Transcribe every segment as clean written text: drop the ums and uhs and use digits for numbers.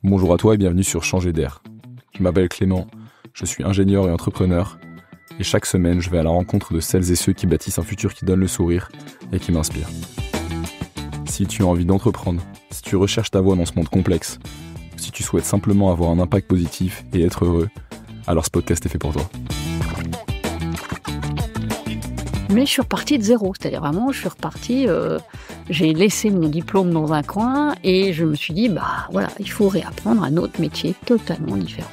Bonjour à toi et bienvenue sur Changer d'air. Je m'appelle Clément, je suis ingénieur et entrepreneur et chaque semaine je vais à la rencontre de celles et ceux qui bâtissent un futur qui donne le sourire et qui m'inspire. Si tu as envie d'entreprendre, si tu recherches ta voie dans ce monde complexe, si tu souhaites simplement avoir un impact positif et être heureux, alors ce podcast est fait pour toi. Mais je suis repartie de zéro, c'est-à-dire vraiment, je suis repartie, j'ai laissé mon diplôme dans un coin et je me suis dit, voilà, il faut réapprendre un autre métier totalement différent.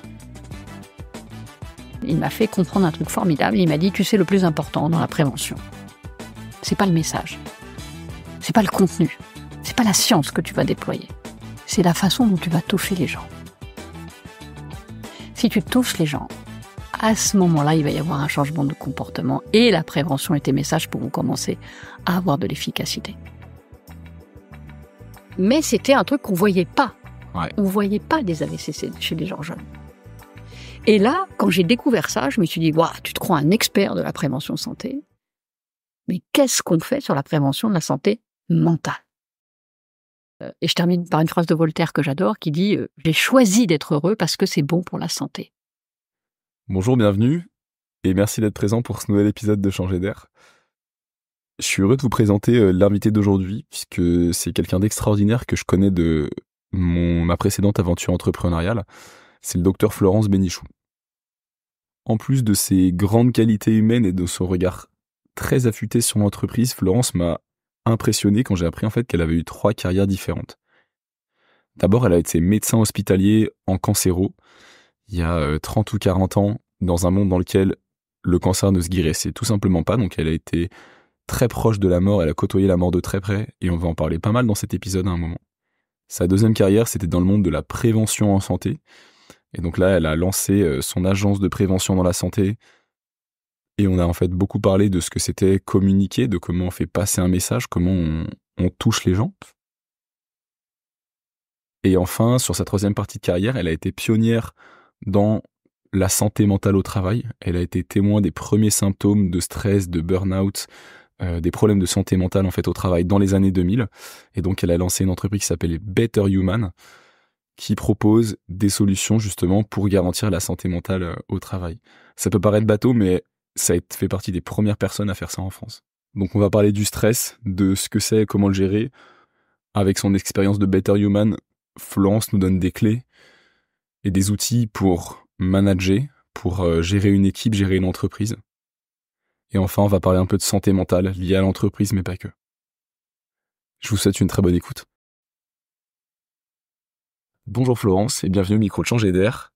Il m'a fait comprendre un truc formidable, il m'a dit, tu sais, le plus important dans la prévention, c'est pas le message, c'est pas le contenu, c'est pas la science que tu vas déployer, c'est la façon dont tu vas toucher les gens. Si tu touches les gens, à ce moment-là, il va y avoir un changement de comportement et la prévention et tes messages pourront commencer à avoir de l'efficacité. Mais c'était un truc qu'on ne voyait pas. Ouais. On ne voyait pas des AVC chez les gens jeunes. Et là, quand j'ai découvert ça, je me suis dit, tu te crois un expert de la prévention santé, mais qu'est-ce qu'on fait sur la prévention de la santé mentale ? Et je termine par une phrase de Voltaire que j'adore qui dit « J'ai choisi d'être heureux parce que c'est bon pour la santé ». Bonjour, bienvenue et merci d'être présent pour ce nouvel épisode de Changer d'air. Je suis heureux de vous présenter l'invité d'aujourd'hui puisque c'est quelqu'un d'extraordinaire que je connais de ma précédente aventure entrepreneuriale. C'est le docteur Florence Bénichou. En plus de ses grandes qualités humaines et de son regard très affûté sur l'entreprise, Florence m'a impressionné quand j'ai appris en fait qu'elle avait eu 3 carrières différentes. D'abord, elle a été médecin hospitalier en cancéro, il y a 30 ou 40 ans, dans un monde dans lequel le cancer ne se guérissait tout simplement pas, donc elle a été très proche de la mort, elle a côtoyé la mort de très près, et on va en parler pas mal dans cet épisode à un moment. Sa deuxième carrière, c'était dans le monde de la prévention en santé, et donc là, elle a lancé son agence de prévention dans la santé, et on a en fait beaucoup parlé de ce que c'était communiquer, de comment on fait passer un message, comment on touche les gens. Et enfin, sur sa troisième partie de carrière, elle a été pionnière dans la santé mentale au travail. Elle a été témoin des premiers symptômes de stress, de burn-out, des problèmes de santé mentale en fait au travail dans les années 2000. Et donc, elle a lancé une entreprise qui s'appelle Better Human, qui propose des solutions justement pour garantir la santé mentale au travail. Ça peut paraître bateau, mais ça a fait partie des premières personnes à faire ça en France. Donc, on va parler du stress, de ce que c'est, comment le gérer. Avec son expérience de Better Human, Florence nous donne des clés et des outils pour manager, pour gérer une équipe, gérer une entreprise. Et enfin, on va parler un peu de santé mentale liée à l'entreprise, mais pas que. Je vous souhaite une très bonne écoute. Bonjour Florence et bienvenue au micro de Changer d'air.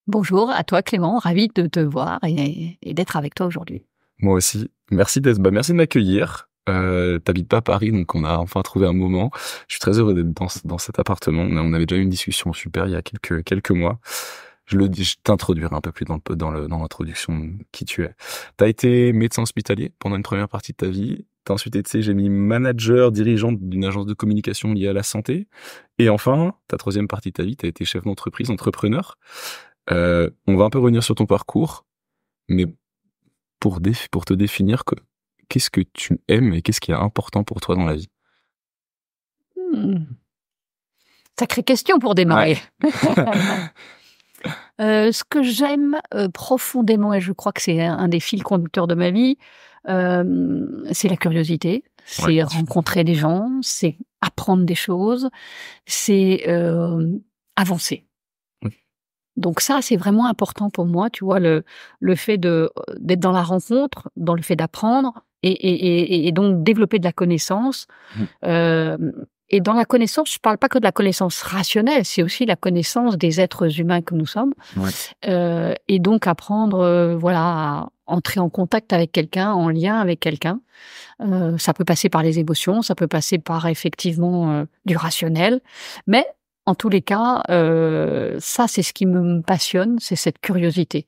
Bonjour à toi Clément, ravi de te voir et d'être avec toi aujourd'hui. Moi aussi. Merci de m'accueillir. T'habites pas à Paris, donc on a enfin trouvé un moment. Je suis très heureux d'être dans cet appartement. On avait déjà eu une discussion super il y a quelques mois. Je t'introduirai un peu plus dans l'introduction de qui tu es. T'as été médecin hospitalier pendant une première partie de ta vie. T'as ensuite été, j'ai mis manager, dirigeant d'une agence de communication liée à la santé. Et enfin, ta troisième partie de ta vie, t'as été chef d'entreprise, entrepreneur. On va un peu revenir sur ton parcours, mais pour te définir, qu'est-ce que tu aimes et qu'est-ce qui est important pour toi dans la vie? Sacrée question pour démarrer. Ouais. Ce que j'aime profondément, et je crois que c'est un des fils conducteurs de ma vie, c'est la curiosité, c'est rencontrer des gens, c'est apprendre des choses, c'est avancer. Donc ça, c'est vraiment important pour moi, tu vois, le fait d'être dans la rencontre, dans le fait d'apprendre et donc développer de la connaissance. Et dans la connaissance, je parle pas que de la connaissance rationnelle, c'est aussi la connaissance des êtres humains que nous sommes. Ouais. Et donc apprendre, à entrer en contact avec quelqu'un, en lien avec quelqu'un. Ça peut passer par les émotions, ça peut passer par effectivement du rationnel, mais en tous les cas, ça c'est ce qui me passionne, c'est cette curiosité.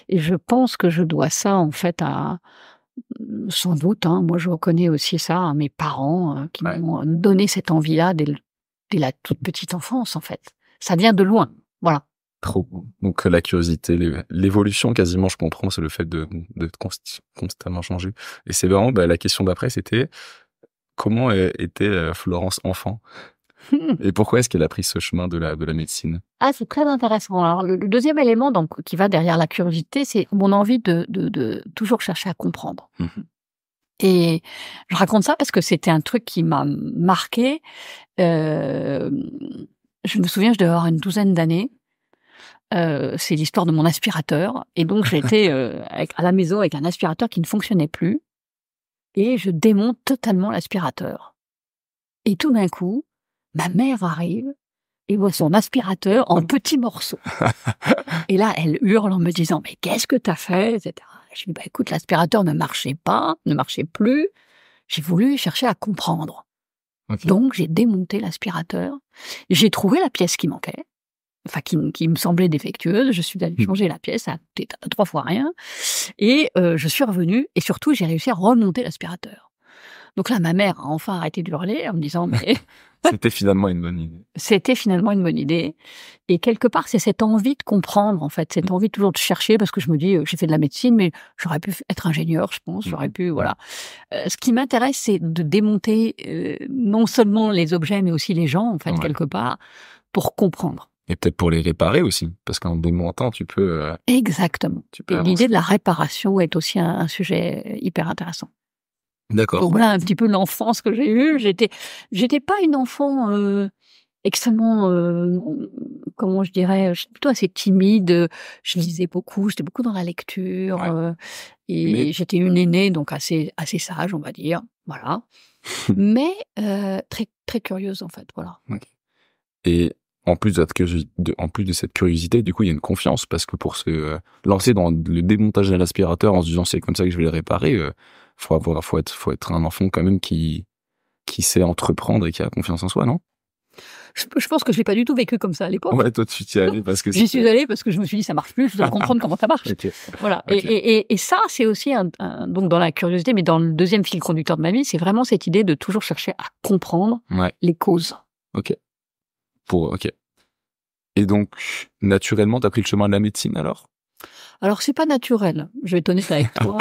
Et je pense que je dois ça en fait à sans doute, moi je reconnais aussi ça à mes parents qui m'ont donné cette envie-là dès la toute petite enfance en fait. Ça vient de loin, voilà. Trop. Donc la curiosité, l'évolution quasiment, je comprends, c'est le fait de constamment changer. Et c'est vraiment, la question d'après, c'était comment était Florence enfant? Et pourquoi est-ce qu'elle a pris ce chemin de la médecine? Ah, c'est très intéressant. Alors, le deuxième élément donc, qui va derrière la curiosité, c'est mon envie de toujours chercher à comprendre. Et je raconte ça parce que c'était un truc qui m'a marqué. Je me souviens, je devais avoir une douzaine d'années. C'est l'histoire de mon aspirateur. Et donc, j'étais à la maison avec un aspirateur qui ne fonctionnait plus. Et je démonte totalement l'aspirateur. Et tout d'un coup, ma mère arrive et voit son aspirateur en petits morceaux. Et là, elle hurle en me disant « Mais qu'est-ce que t'as fait ?» etc. Je dis « Bah écoute, l'aspirateur ne marchait plus. J'ai voulu chercher à comprendre. » Donc, j'ai démonté l'aspirateur. J'ai trouvé la pièce qui manquait, enfin qui me semblait défectueuse. Je suis allée changer la pièce, ça a coûté 3 fois rien. Et je suis revenue et surtout, j'ai réussi à remonter l'aspirateur. Donc là, ma mère a enfin arrêté d'hurler en me disant « Mais… » C'était finalement une bonne idée. C'était finalement une bonne idée. Et quelque part, c'est cette envie de comprendre, en fait, cette envie toujours de chercher, parce que je me dis, j'ai fait de la médecine, mais j'aurais pu être ingénieur, je pense, j'aurais pu, voilà. Ce qui m'intéresse, c'est de démonter non seulement les objets, mais aussi les gens, en fait, quelque part, pour comprendre. Et peut-être pour les réparer aussi, parce qu'en démontant, tu peux… Exactement. Et l'idée de la réparation est aussi un sujet hyper intéressant. D'accord. Donc voilà un petit peu l'enfance que j'ai eue. J'étais pas une enfant extrêmement, comment je dirais, plutôt assez timide. Je lisais beaucoup, j'étais beaucoup dans la lecture, et j'étais une aînée, donc assez sage, on va dire. Voilà. Mais très très curieuse en fait, voilà. Et en plus de cette curiosité, du coup, il y a une confiance, parce que pour se lancer dans le démontage de l'aspirateur en se disant c'est comme ça que je vais le réparer, faut être un enfant quand même qui sait entreprendre et qui a confiance en soi, non? Je pense que je l'ai pas du tout vécu comme ça à l'époque. Ouais, toi tu t'y es allé parce que j'y suis allée parce que je me suis dit ça marche plus, je dois comprendre comment ça marche. Voilà. Et ça, c'est aussi donc dans la curiosité, mais dans le deuxième fil conducteur de ma vie, c'est vraiment cette idée de toujours chercher à comprendre les causes. Ok. Et donc, naturellement, t'as pris le chemin de la médecine alors? Alors, c'est pas naturel, je vais être honnête avec toi.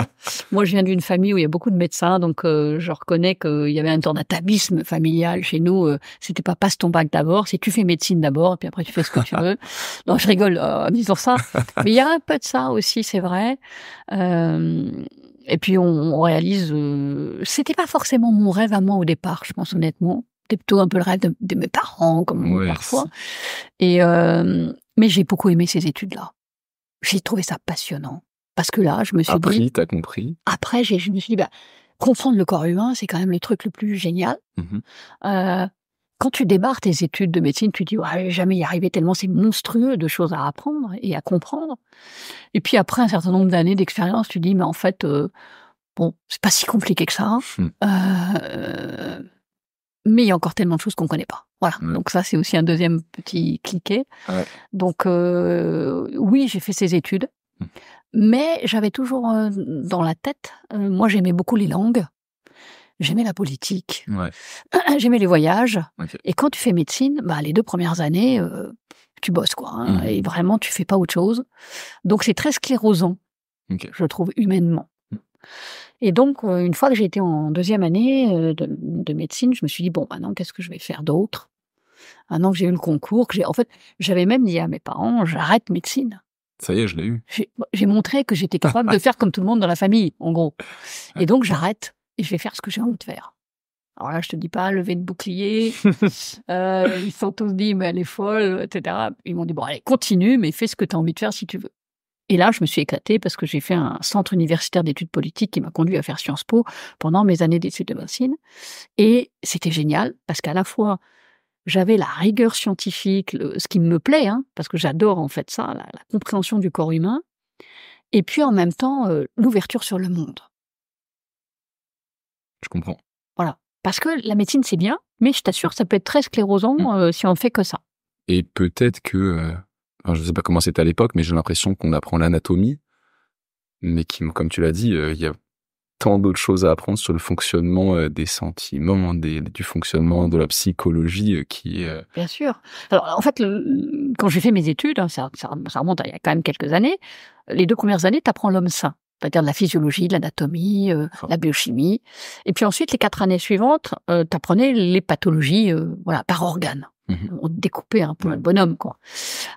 Moi, je viens d'une famille où il y a beaucoup de médecins, donc je reconnais qu'il y avait un temps d'atavisme familial chez nous. C'était pas passe ton bac d'abord, c'est tu fais médecine d'abord, et puis après tu fais ce que tu veux. Non, je rigole en disant ça. Mais il y a un peu de ça aussi, c'est vrai. Et puis on réalise… c'était pas forcément mon rêve à moi au départ, je pense honnêtement. C'était plutôt un peu le rêve de mes parents, comme parfois. Et mais j'ai beaucoup aimé ces études-là. J'ai trouvé ça passionnant. Parce que là, je me suis dit… T'as compris. Après, je me suis dit, comprendre le corps humain, c'est quand même le truc le plus génial. Quand tu démarres tes études de médecine, tu te dis, ouais, je vais jamais y arriver tellement c'est monstrueux de choses à apprendre et à comprendre. Et puis après un certain nombre d'années d'expérience, tu te dis, mais en fait, bon, c'est pas si compliqué que ça. Mais il y a encore tellement de choses qu'on connaît pas. Voilà. Donc ça, c'est aussi un deuxième petit cliquet. Donc oui, j'ai fait ces études, mais j'avais toujours dans la tête, moi j'aimais beaucoup les langues, j'aimais la politique, j'aimais les voyages. Et quand tu fais médecine, les 2 premières années, tu bosses quoi, et vraiment tu fais pas autre chose. Donc c'est très sclérosant, je trouve humainement. Et donc, une fois que j'ai été en 2e année de médecine, je me suis dit, bon, maintenant, qu'est-ce que je vais faire d'autre? Maintenant que j'ai eu le concours, en fait, j'avais même dit à mes parents, j'arrête médecine. Ça y est, je l'ai eu. J'ai montré que j'étais capable de faire comme tout le monde dans la famille, en gros. Et donc, j'arrête et je vais faire ce que j'ai envie de faire. Alors là, je te dis pas lever de bouclier. Ils sont tous dit, mais elle est folle, etc. Ils m'ont dit, bon, allez, continue, mais fais ce que tu as envie de faire si tu veux. Et là, je me suis éclatée parce que j'ai fait un centre universitaire d'études politiques qui m'a conduit à faire Sciences Po pendant mes années d'études de médecine. Et c'était génial parce qu'à la fois, j'avais la rigueur scientifique, ce qui me plaît, parce que j'adore en fait ça, la compréhension du corps humain, et puis en même temps, l'ouverture sur le monde. Je comprends. Voilà. Parce que la médecine, c'est bien, mais je t'assure, ça peut être très sclérosant si on fait que ça. Et peut-être que… je ne sais pas comment c'était à l'époque, mais j'ai l'impression qu'on apprend l'anatomie, mais comme tu l'as dit, il y a tant d'autres choses à apprendre sur le fonctionnement des sentiments, du fonctionnement de la psychologie qui est… Bien sûr. Alors, en fait, quand j'ai fait mes études, ça remonte à il y a quand même quelques années, les 2 premières années, tu apprends l'homme sain. c'est-à-dire de la physiologie, de l'anatomie, la biochimie. Et puis ensuite, les 4 années suivantes, t'apprenais les pathologies, voilà, par organe. On découpait un peu le bonhomme, quoi.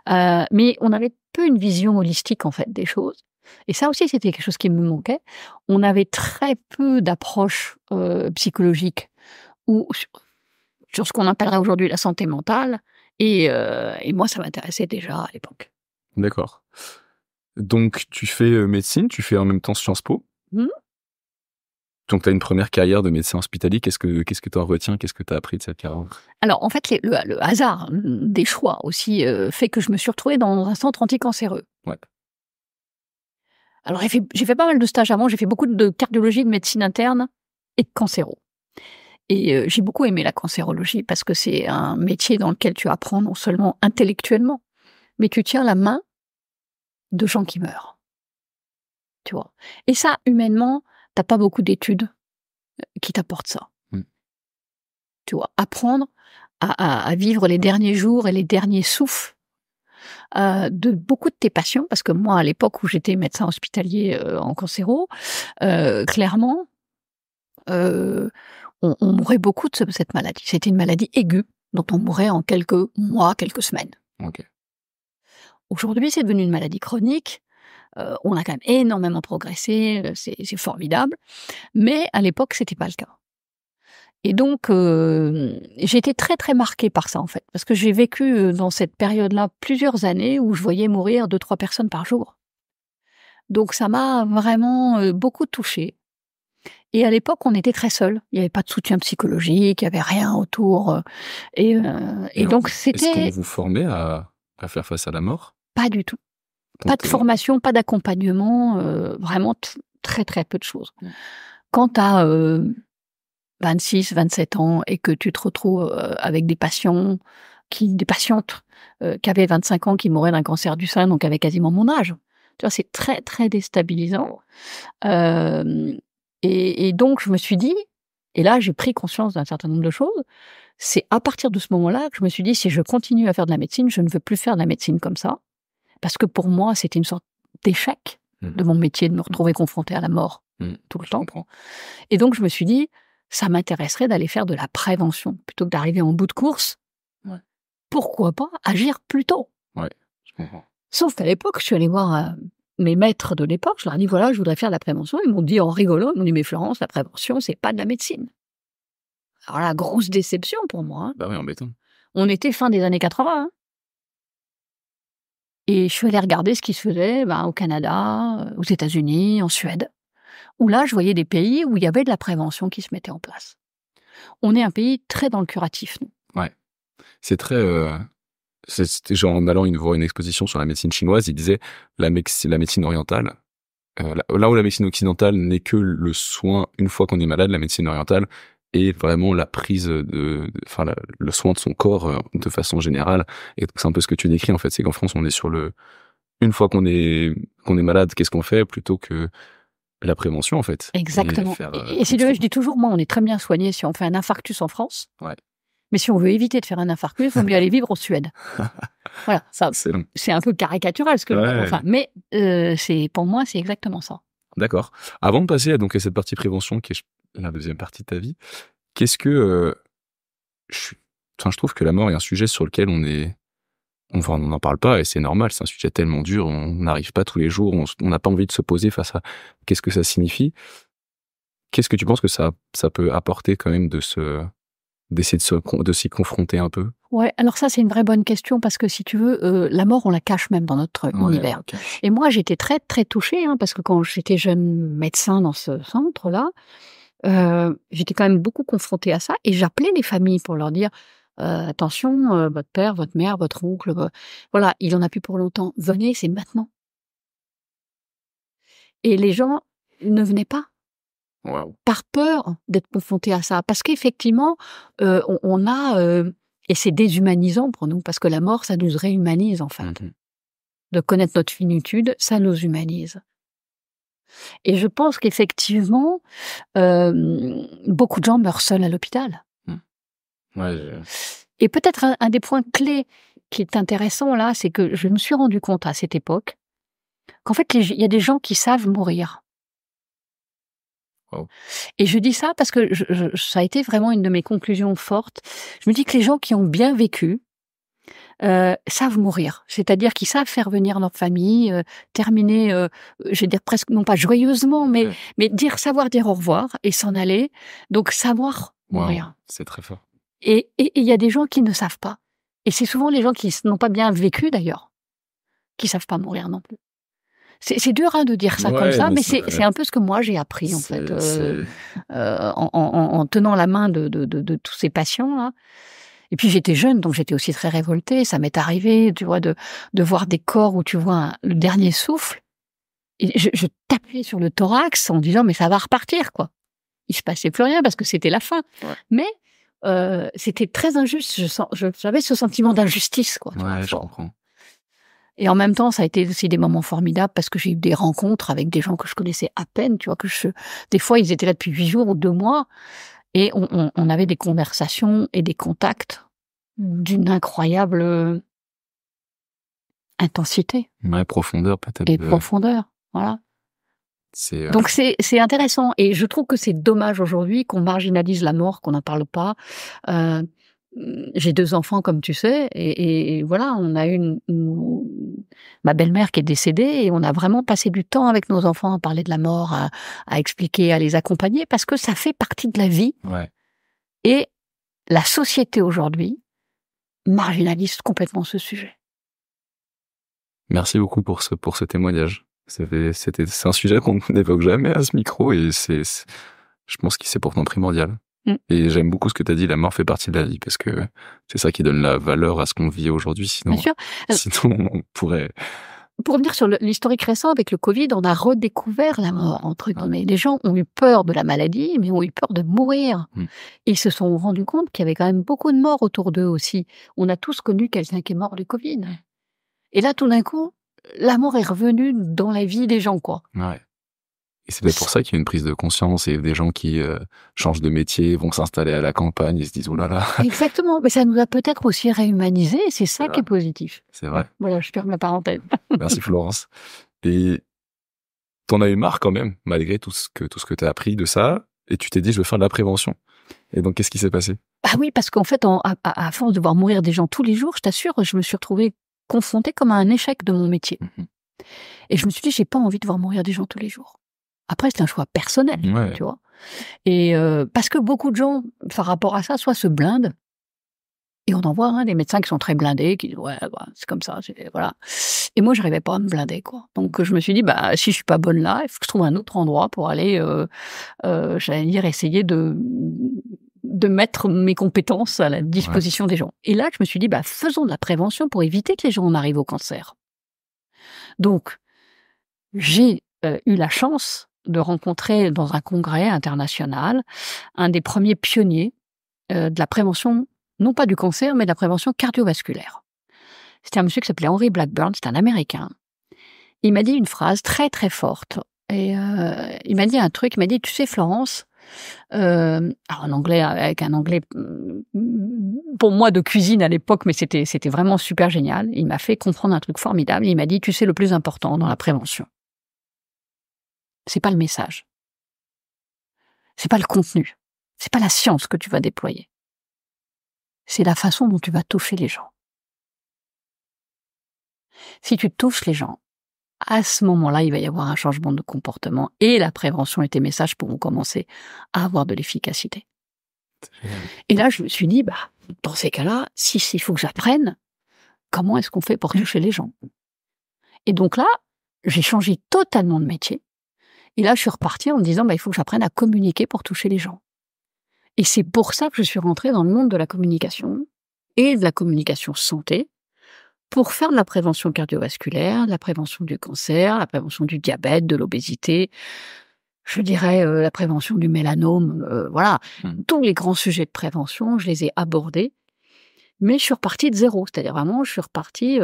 Mais on avait peu une vision holistique, en fait, des choses. Et ça aussi, c'était quelque chose qui me manquait. On avait très peu d'approches psychologiques ou sur ce qu'on appellerait aujourd'hui la santé mentale. Et moi, ça m'intéressait déjà à l'époque. D'accord. Donc, tu fais médecine, tu fais en même temps Sciences Po. Donc, tu as une première carrière de médecin hospitalier. Qu'est-ce que tu en retiens? Qu'est-ce que tu as appris de cette carrière? Alors, en fait, le hasard des choix aussi fait que je me suis retrouvée dans un centre anticancéreux. Ouais. Alors, j'ai fait pas mal de stages avant. J'ai fait beaucoup de cardiologie, de médecine interne et de cancéro. Et j'ai beaucoup aimé la cancérologie parce que c'est un métier dans lequel tu apprends non seulement intellectuellement, mais tu tiens la main de gens qui meurent. Tu vois. Et ça, humainement, t'as pas beaucoup d'études qui t'apportent ça. Tu vois, apprendre à vivre les derniers jours et les derniers souffles de beaucoup de tes patients, parce que moi, à l'époque où j'étais médecin hospitalier en cancéro, clairement, on mourait beaucoup de cette maladie. C'était une maladie aiguë dont on mourait en quelques mois, quelques semaines. Okay. Aujourd'hui, c'est devenu une maladie chronique. On a quand même énormément progressé, c'est formidable. Mais à l'époque, c'était pas le cas. Et donc, j'ai été très, très marquée par ça, en fait. Parce que j'ai vécu dans cette période-là plusieurs années où je voyais mourir 2-3 personnes par jour. Donc, ça m'a vraiment beaucoup touchée. Et à l'époque, on était très seuls. Il n'y avait pas de soutien psychologique, il n'y avait rien autour. Et donc, c'était... Est-ce qu'on vous formait à faire face à la mort? Pas du tout. Pas de formation, pas d'accompagnement, vraiment très, très peu de choses. Quand tu as 26, 27 ans et que tu te retrouves avec des patientes qui avaient 25 ans qui mouraient d'un cancer du sein, donc avaient quasiment mon âge. Tu vois, c'est très, très déstabilisant. Et donc, je me suis dit, et là, j'ai pris conscience d'un certain nombre de choses. C'est à partir de ce moment-là que je me suis dit, si je continue à faire de la médecine, je ne veux plus faire de la médecine comme ça. Parce que pour moi, c'était une sorte d'échec de mon métier, de me retrouver confrontée à la mort tout le temps. Et donc, je me suis dit, ça m'intéresserait d'aller faire de la prévention. Plutôt que d'arriver en bout de course, pourquoi pas agir plus tôt? Ouais, je comprends. Sauf qu'à l'époque, je suis allée voir mes maîtres de l'époque, je leur ai dit, voilà, je voudrais faire de la prévention. Ils m'ont dit en rigolant, ils m'ont dit, mais Florence, la prévention, c'est pas de la médecine. Alors là, grosse déception pour moi. Bah oui, embêtant. On était fin des années 80. Et je suis allée regarder ce qui se faisait au Canada, aux États-Unis, en Suède, où là, je voyais des pays où il y avait de la prévention qui se mettait en place. On est un pays très dans le curatif, nous. Ouais. C'est très... C'était genre en allant voir une exposition sur la médecine chinoise, il disait la médecine orientale, là où la médecine occidentale n'est que le soin une fois qu'on est malade, la médecine orientale est vraiment la prise le soin de son corps de façon générale. Et c'est un peu ce que tu décris en fait, c'est qu'en France on est sur une fois qu'on est malade, qu'est-ce qu'on fait plutôt que la prévention en fait. Exactement. Et si tu veux, je dis toujours, moi on est très bien soigné si on fait un infarctus en France. Ouais. Mais si on veut éviter de faire un infarctus, il vaut mieux aller vivre en Suède. Voilà, ça, c'est un peu caricatural ce que mais pour moi, c'est exactement ça. D'accord. Avant de passer à cette partie prévention qui est la deuxième partie de ta vie, qu'est-ce que je trouve que la mort est un sujet sur lequel on n'en parle pas et c'est normal, c'est un sujet tellement dur, on n'arrive pas tous les jours, on n'a pas envie de se poser face à qu'est-ce que ça signifie. Qu'est-ce que tu penses que ça peut apporter quand même d'essayer de s'y confronter un peu? Ouais, alors ça c'est une vraie bonne question parce que si tu veux, la mort on la cache même dans notre univers. Et moi j'étais très très touchée parce que quand j'étais jeune médecin dans ce centre-là, j'étais quand même beaucoup confrontée à ça et j'appelais les familles pour leur dire attention, votre père, votre mère, votre oncle, voilà, il en a plus pour longtemps. Venez, c'est maintenant. Et les gens ne venaient pas. Wow. Par peur d'être confrontés à ça. Parce qu'effectivement, on a... et c'est déshumanisant pour nous, parce que la mort, ça nous réhumanise, en fait. De connaître notre finitude, ça nous humanise. Et je pense qu'effectivement, beaucoup de gens meurent seuls à l'hôpital. Et peut-être un des points clés qui est intéressant, là, c'est que je me suis rendu compte à cette époque qu'en fait, il y a des gens qui savent mourir. Wow. Et je dis ça parce que ça a été vraiment une de mes conclusions fortes. Je me dis que les gens qui ont bien vécu savent mourir. C'est-à-dire qu'ils savent faire venir leur famille, terminer, je vais dire presque, non pas joyeusement, mais savoir dire au revoir et s'en aller. Donc savoir mourir. Wow. C'est très fort. Et il y a des gens qui ne savent pas. Et c'est souvent les gens qui n'ont pas bien vécu d'ailleurs, qui savent pas mourir non plus. C'est dur de dire ça comme ça, mais c'est un peu ce que moi j'ai appris en fait, en tenant la main de tous ces patients là. Et puis j'étais jeune, donc j'étais aussi très révoltée. Ça m'est arrivé, tu vois, de voir des corps où tu vois le dernier souffle. Et je tapais sur le thorax en disant mais ça va repartir quoi. Il se passait plus rien parce que c'était la fin. Ouais. Mais c'était très injuste. J'avais ce sentiment d'injustice quoi. Ouais, je comprends. Et en même temps, ça a été aussi des moments formidables parce que j'ai eu des rencontres avec des gens que je connaissais à peine, tu vois, des fois, ils étaient là depuis 8 jours ou 2 mois et on avait des conversations et des contacts d'une incroyable intensité. Ouais, profondeur peut-être. Et profondeur, voilà. Donc c'est intéressant et je trouve que c'est dommage aujourd'hui qu'on marginalise la mort, qu'on n'en parle pas. J'ai 2 enfants, comme tu sais, et voilà, on a eu ma belle-mère qui est décédée et on a vraiment passé du temps avec nos enfants à parler de la mort, à expliquer, à les accompagner, parce que ça fait partie de la vie. Ouais. Et la société aujourd'hui marginalise complètement ce sujet. Merci beaucoup pour ce témoignage. C'est un sujet qu'on n'évoque jamais à ce micro et je pense que c'est pourtant primordial. Et j'aime beaucoup ce que tu as dit, la mort fait partie de la vie, parce que c'est ça qui donne la valeur à ce qu'on vit aujourd'hui, sinon on pourrait... Pour revenir sur l'historique récent, avec le Covid, on a redécouvert la mort, entre guillemets. Les gens ont eu peur de la maladie, mais ont eu peur de mourir. Et ils se sont rendus compte qu'il y avait quand même beaucoup de morts autour d'eux aussi. On a tous connu quelqu'un qui est mort du Covid. Et là, tout d'un coup, la mort est revenue dans la vie des gens, quoi. Ouais. Et c'est peut-être pour ça qu'il y a une prise de conscience et des gens qui changent de métier, vont s'installer à la campagne et se disent « Oh là là ». Exactement, mais ça nous a peut-être aussi réhumanisés et c'est ça qui est positif. C'est vrai. Voilà, je ferme la parenthèse. Merci Florence. Et t'en as eu marre quand même, malgré tout ce que tu as appris de ça, et tu t'es dit « Je veux faire de la prévention ». Et donc, qu'est-ce qui s'est passé? Ah oui, parce qu'en fait, à force de voir mourir des gens tous les jours, je t'assure, je me suis retrouvée confrontée comme à un échec de mon métier. Et je me suis dit, j'ai pas envie de voir mourir des gens tous les jours. Après, c'est un choix personnel, tu vois. Et parce que beaucoup de gens, par rapport à ça, soit se blindent, et on en voit des médecins qui sont très blindés, qui disent ouais, bah, c'est comme ça, voilà. Et moi, j'arrivais pas à me blinder, quoi. Donc je me suis dit, bah si je suis pas bonne là, il faut que je trouve un autre endroit pour aller, j'allais dire, essayer de mettre mes compétences à la disposition des gens. Et là, je me suis dit, bah faisons de la prévention pour éviter que les gens en arrivent au cancer. Donc j'ai eu la chance de rencontrer dans un congrès international un des premiers pionniers de la prévention, non pas du cancer, mais de la prévention cardiovasculaire. C'était un monsieur qui s'appelait Henry Blackburn, c'est un Américain. Il m'a dit une phrase très très forte. Et il m'a dit un truc, il m'a dit, tu sais Florence, alors en anglais, avec un anglais pour moi de cuisine à l'époque, mais c'était vraiment super génial. Il m'a fait comprendre un truc formidable. Il m'a dit, tu sais, le plus important dans la prévention, c'est pas le message, c'est pas le contenu, c'est pas la science que tu vas déployer, c'est la façon dont tu vas toucher les gens. Si tu touches les gens, à ce moment-là, il va y avoir un changement de comportement et la prévention et tes messages pourront commencer à avoir de l'efficacité. Et là, je me suis dit, bah, dans ces cas-là, s'il faut que j'apprenne, comment est-ce qu'on fait pour toucher les gens? Et donc là, j'ai changé totalement de métier. Et là, je suis repartie en me disant, bah, il faut que j'apprenne à communiquer pour toucher les gens. Et c'est pour ça que je suis rentrée dans le monde de la communication et de la communication santé, pour faire de la prévention cardiovasculaire, de la prévention du cancer, la prévention du diabète, de l'obésité, je dirais la prévention du mélanome, voilà. Tous les grands sujets de prévention, je les ai abordés, mais je suis repartie de zéro. C'est-à-dire vraiment, je suis repartie,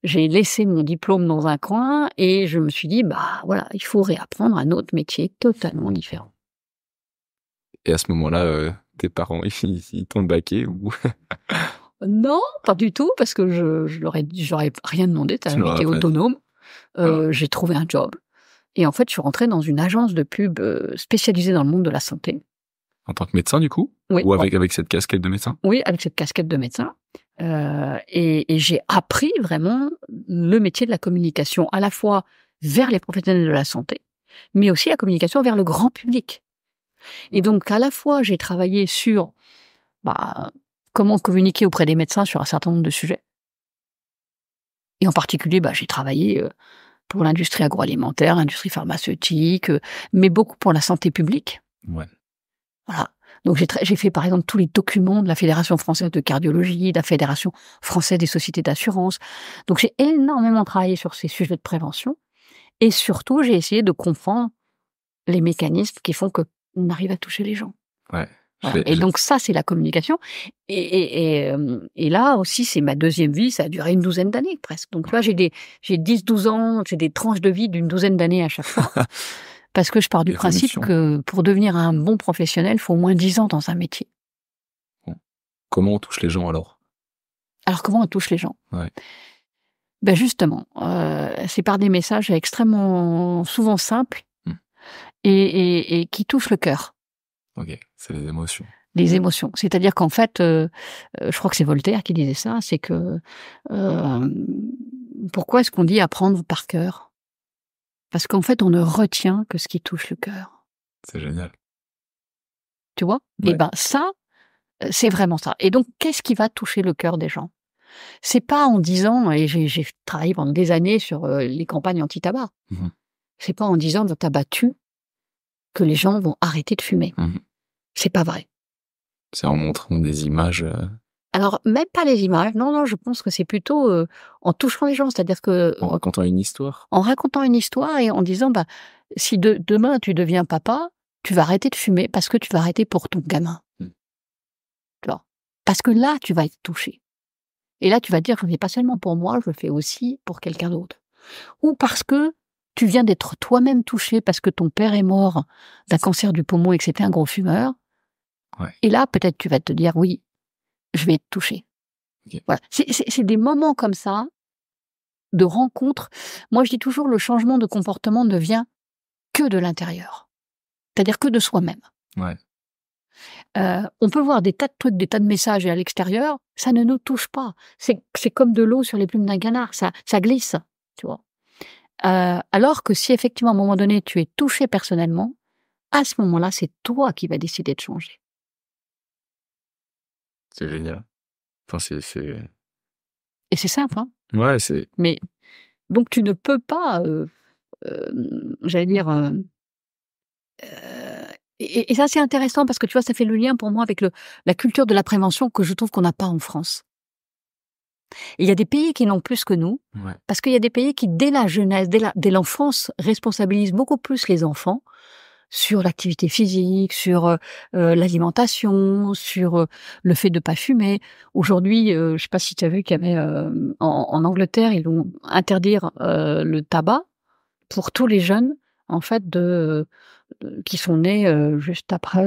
j'ai laissé mon diplôme dans un coin et je me suis dit, bah voilà, il faut réapprendre un autre métier totalement différent. Et à ce moment-là, tes parents, ils t'ont baqué ou... Non, pas du tout, parce que j'aurais rien demandé, t'as un métier autonome. J'ai trouvé un job. Et en fait, je suis rentrée dans une agence de pub spécialisée dans le monde de la santé. En tant que médecin, du coup? Oui. Ou avec cette casquette de médecin? Oui, avec cette casquette de médecin. Et j'ai appris vraiment le métier de la communication, à la fois vers les professionnels de la santé, mais aussi la communication vers le grand public. Et donc, à la fois, j'ai travaillé sur comment communiquer auprès des médecins sur un certain nombre de sujets. Et en particulier, j'ai travaillé pour l'industrie agroalimentaire, l'industrie pharmaceutique, mais beaucoup pour la santé publique. Ouais. Voilà. Donc j'ai fait par exemple tous les documents de la Fédération française de cardiologie, de la Fédération française des sociétés d'assurance. Donc j'ai énormément travaillé sur ces sujets de prévention. Et surtout, j'ai essayé de comprendre les mécanismes qui font qu'on arrive à toucher les gens. Ouais. Voilà. Et donc ça, c'est la communication. Et là aussi, c'est ma deuxième vie. Ça a duré une douzaine d'années presque. Donc tu vois, j'ai 10-12 ans, j'ai des tranches de vie d'une douzaine d'années à chaque fois. Parce que je pars du principe que pour devenir un bon professionnel, il faut au moins 10 ans dans un métier. Comment on touche les gens alors? Alors comment on touche les gens? Ouais. Justement, c'est par des messages extrêmement souvent simples et qui touchent le cœur. Ok, c'est les émotions. Les émotions. C'est-à-dire qu'en fait, je crois que c'est Voltaire qui disait ça, c'est que pourquoi est-ce qu'on dit apprendre par cœur? Parce qu'en fait, on ne retient que ce qui touche le cœur. C'est génial. Tu vois? Ouais. Et ça, c'est vraiment ça. Et donc, qu'est-ce qui va toucher le cœur des gens? C'est pas en disant, et j'ai travaillé pendant des années sur les campagnes anti-tabac. C'est pas en disant, dans tabac tue, que les gens vont arrêter de fumer. C'est pas vrai. C'est en montrant des images. Alors, même pas les images. Non, je pense que c'est plutôt en touchant les gens. C'est-à-dire que... En racontant une histoire. En racontant une histoire et en disant, si demain tu deviens papa, tu vas arrêter de fumer parce que tu vas arrêter pour ton gamin. Tu vois? Parce que là, tu vas être touché. Et là, tu vas dire, je ne fais pas seulement pour moi, je le fais aussi pour quelqu'un d'autre. Ou parce que tu viens d'être toi-même touché parce que ton père est mort d'un cancer du poumon et que c'était un gros fumeur. Ouais. Et là, peut-être tu vas te dire, oui, je vais être touché. Okay. Voilà. C'est des moments comme ça, de rencontres. Moi, je dis toujours, le changement de comportement ne vient que de l'intérieur. C'est-à-dire que de soi-même. Ouais. On peut voir des tas de trucs, des tas de messages et à l'extérieur, ça ne nous touche pas. C'est comme de l'eau sur les plumes d'un canard, ça glisse, tu vois. Alors que si effectivement, à un moment donné, tu es touché personnellement, à ce moment-là, c'est toi qui vas décider de changer. C'est génial. Enfin, Et c'est simple, hein. Ouais, c'est... Mais, donc tu ne peux pas, j'allais dire... Et ça, c'est intéressant parce que tu vois, ça fait le lien pour moi avec la culture de la prévention que je trouve qu'on n'a pas en France. Et il y a des pays qui n'ont plus que nous, parce qu'il y a des pays qui, dès la jeunesse, dès l'enfance, responsabilisent beaucoup plus les enfants sur l'activité physique, sur l'alimentation, sur le fait de ne pas fumer. Aujourd'hui, je ne sais pas si tu as vu qu'il y avait en Angleterre, ils vont interdire le tabac pour tous les jeunes, en fait, qui sont nés juste après,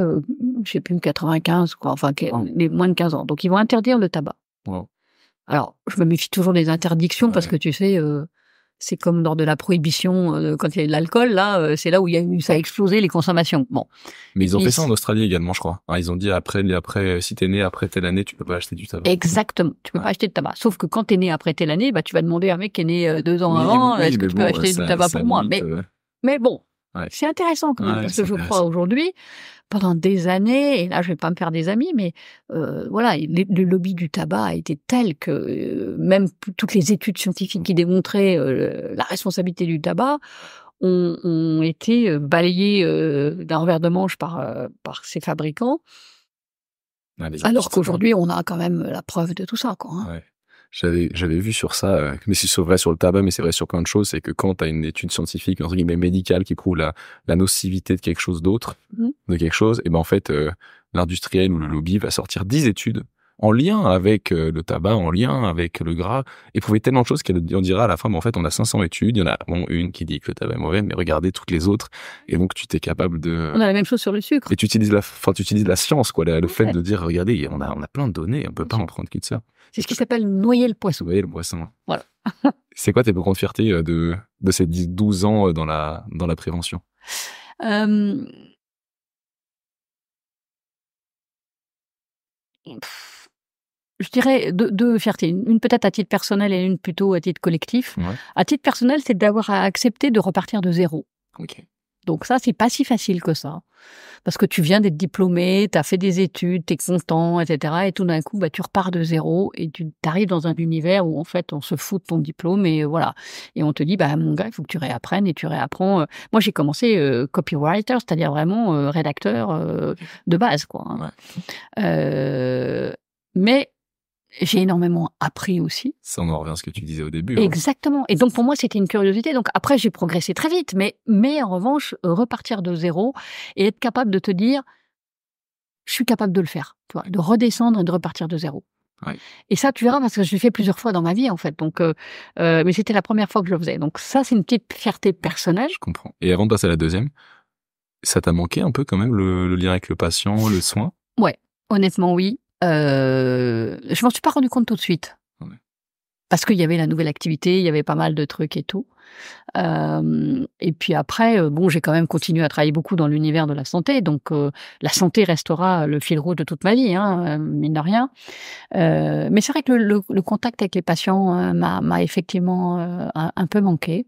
je sais plus, 95, quoi, enfin, les moins de 15 ans. Donc, ils vont interdire le tabac. Wow. Alors, je me méfie toujours des interdictions parce que tu sais, c'est comme lors de la prohibition, quand il y a eu de l'alcool, là, c'est là où ça a explosé les consommations. Bon. Mais ils ont fait ça en Australie également, je crois. Alors, ils ont dit après, si t'es né après telle année, tu peux pas acheter du tabac. Exactement. Tu peux pas acheter de tabac. Sauf que quand t'es né après telle année, tu vas demander à un mec qui est né 2 ans avant, est-ce que tu peux acheter du tabac pour moi? Mais bon. C'est intéressant quand même, parce que je crois aujourd'hui, pendant des années, et là je vais pas me faire des amis, mais voilà, le lobby du tabac a été tel que même toutes les études scientifiques qui démontraient la responsabilité du tabac ont été balayées d'un revers de manche par ces fabricants, alors qu'aujourd'hui on a quand même la preuve de tout ça, quoi. Hein. Ouais. J'avais vu sur ça, mais c'est vrai sur le tabac, mais c'est vrai sur plein de choses, c'est que quand tu as une étude scientifique, entre guillemets médicale, qui prouve la nocivité de quelque chose d'autre, de quelque chose, et en fait, l'industriel ou le lobby va sortir 10 études en lien avec le tabac, en lien avec le gras, et prouver tellement de choses qu'on dira à la fin, en fait, on a 500 études, il y en a une qui dit que le tabac est mauvais, mais regardez toutes les autres, et donc tu t'es capable de... On a la même chose sur le sucre. Et tu utilises la science, quoi, le fait de dire, regardez, on a plein de données, on peut pas en prendre que de ça. C'est ce qui s'appelle noyer le poisson. Noyer le poisson. Voilà. C'est quoi tes plus grandes fiertés de ces 12 ans dans la prévention? Euh, Je dirais deux fiertés. Une peut-être à titre personnel et une plutôt à titre collectif. Ouais. À titre personnel, c'est d'avoir accepté de repartir de zéro. Ok. Donc ça, c'est pas si facile que ça. Parce que tu viens d'être diplômé, tu as fait des études, tu es content, etc. Et tout d'un coup, tu repars de zéro et tu arrives dans un univers où, en fait, on se fout de ton diplôme et voilà. Et on te dit, mon gars, il faut que tu réapprennes et tu réapprends. Moi, j'ai commencé copywriter, c'est-à-dire vraiment rédacteur de base, quoi. Hein. Ouais. Mais j'ai énormément appris aussi. Ça, on en revient à ce que tu disais au début. Exactement. Et donc, pour moi, c'était une curiosité. Donc, après, j'ai progressé très vite. Mais en revanche, repartir de zéro et être capable de te dire, je suis capable de le faire. Tu vois, de redescendre et de repartir de zéro. Ouais. Et ça, tu verras, parce que je l'ai fait plusieurs fois dans ma vie, en fait. Donc, mais c'était la première fois que je le faisais. Donc, ça, c'est une petite fierté personnelle. Je comprends. Et avant de passer à la deuxième, ça t'a manqué un peu quand même le lien avec le patient, le soin? Ouais, honnêtement, oui. Je m'en suis pas rendu compte tout de suite. Ouais. Parce qu'il y avait la nouvelle activité, il y avait pas mal de trucs et tout. Et puis après, j'ai quand même continué à travailler beaucoup dans l'univers de la santé. Donc, la santé restera le fil rouge de toute ma vie, mine de rien. Mais c'est vrai que le contact avec les patients m'a effectivement un peu manqué.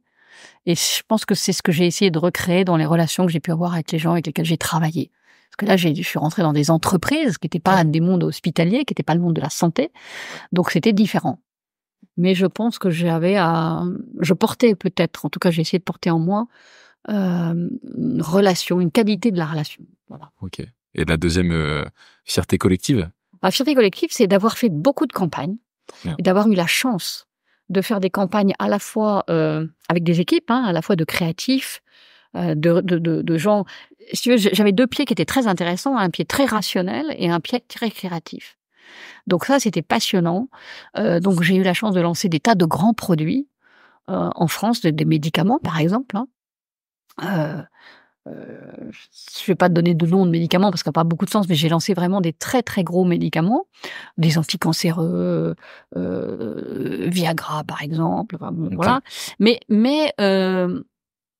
Et je pense que c'est ce que j'ai essayé de recréer dans les relations que j'ai pu avoir avec les gens avec lesquels j'ai travaillé. Parce que là, je suis rentrée dans des entreprises qui n'étaient pas des mondes hospitaliers, qui n'étaient pas le monde de la santé. Donc, c'était différent. Mais je pense que je portais peut-être, en tout cas, j'ai essayé de porter en moi une relation, une qualité de la relation. Voilà. Ok. Et la deuxième fierté collective? La fierté collective, c'est d'avoir fait beaucoup de campagnes et d'avoir eu la chance de faire des campagnes à la fois avec des équipes, à la fois de créatifs, de gens. Si tu veux, j'avais deux pieds qui étaient très intéressants, un pied très rationnel et un pied très créatif. Donc ça, c'était passionnant. Donc j'ai eu la chance de lancer des tas de grands produits en France, des médicaments par exemple. Je ne vais pas te donner de nom de médicaments parce que ça n'a pas beaucoup de sens, mais j'ai lancé vraiment des très très gros médicaments, des anticancéreux, Viagra par exemple. Enfin, okay. Voilà. Mais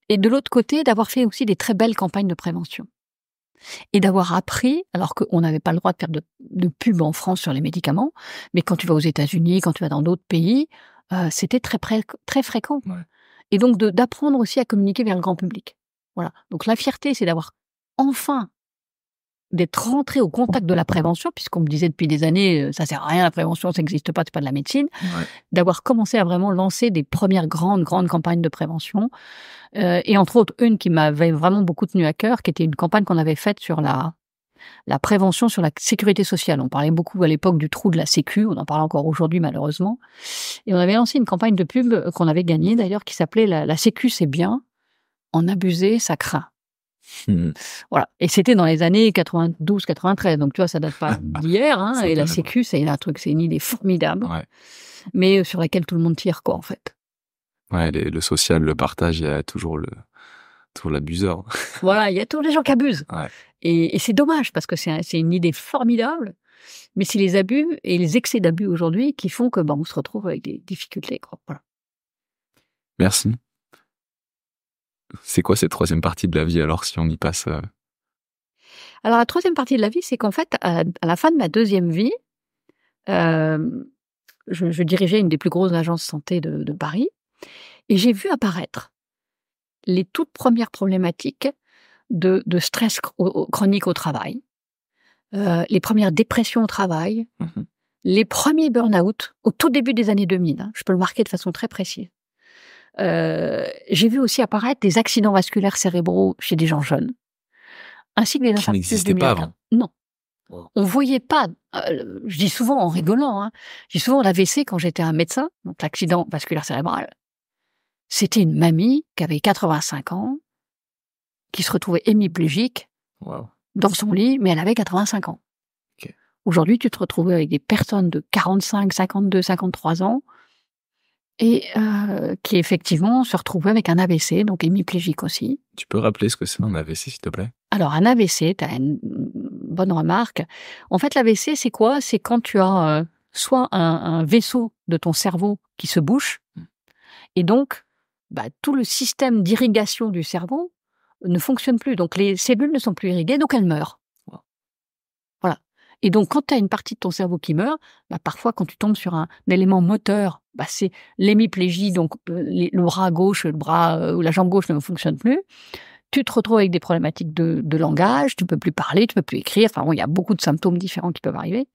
et de l'autre côté, d'avoir fait aussi des très belles campagnes de prévention. Et d'avoir appris, alors qu'on n'avait pas le droit de faire de pub en France sur les médicaments, mais quand tu vas aux États-Unis, quand tu vas dans d'autres pays, c'était très fréquent. Ouais. Et donc d'apprendre aussi à communiquer vers le grand public. Voilà. Donc la fierté, c'est d'avoir enfin d'être rentré au contact de la prévention, puisqu'on me disait depuis des années, ça sert à rien la prévention, ça n'existe pas, c'est pas de la médecine. Ouais. D'avoir commencé à vraiment lancer des premières grandes campagnes de prévention. Et entre autres, une qui m'avait vraiment beaucoup tenu à cœur, qui était une campagne qu'on avait faite sur la prévention sur la sécurité sociale. On parlait beaucoup à l'époque du trou de la Sécu, on en parle encore aujourd'hui malheureusement. Et on avait lancé une campagne de pub qu'on avait gagnée d'ailleurs, qui s'appelait la Sécu c'est bien, en abuser ça craint. Voilà. Et c'était dans les années 92-93, donc tu vois, ça date pas d'hier, et la Sécu, c'est un truc, c'est une idée formidable, ouais. Mais sur laquelle tout le monde tire, quoi, en fait. Ouais, le social, le partage, il y a toujours l'abuseur. Voilà, il y a tous les gens qui abusent. Ouais. Et c'est dommage, parce que c'est une idée formidable, mais c'est les abus et les excès d'abus aujourd'hui qui font que on se retrouve avec des difficultés, quoi. Voilà. Merci. C'est quoi cette troisième partie de la vie, alors, si on y passe Alors, la troisième partie de la vie, c'est qu'en fait, à la fin de ma deuxième vie, je dirigeais une des plus grosses agences santé de Paris, et j'ai vu apparaître les toutes premières problématiques de stress chronique au travail, les premières dépressions au travail, les premiers burn-out au tout début des années 2000. Je peux le marquer de façon très précise. J'ai vu aussi apparaître des accidents vasculaires cérébraux chez des gens jeunes, ainsi que des infarctus. Qui n'existaient pas avant. Non. On voyait pas, je dis souvent en rigolant, je dis souvent l'AVC quand j'étais un médecin, donc l'accident vasculaire cérébral. C'était une mamie qui avait 85 ans, qui se retrouvait hémiplégique dans son lit, mais elle avait 85 ans. Okay. Aujourd'hui, tu te retrouves avec des personnes de 45, 52, 53 ans, et qui effectivement se retrouvaient avec un AVC, donc hémiplégique aussi. Tu peux rappeler ce que c'est un AVC, s'il te plaît? Alors, un AVC, tu as une bonne remarque. En fait, l'AVC, c'est quoi? C'est quand tu as soit un vaisseau de ton cerveau qui se bouche, Et donc, tout le système d'irrigation du cerveau ne fonctionne plus. Donc, les cellules ne sont plus irriguées, donc elles meurent. Voilà. Et donc, quand tu as une partie de ton cerveau qui meurt, parfois, quand tu tombes sur un élément moteur, c'est l'hémiplégie, donc le bras gauche, le bras ou la jambe gauche ne fonctionne plus. Tu te retrouves avec des problématiques de langage, tu peux plus parler, tu peux plus écrire. Enfin, il y a beaucoup de symptômes différents qui peuvent arriver.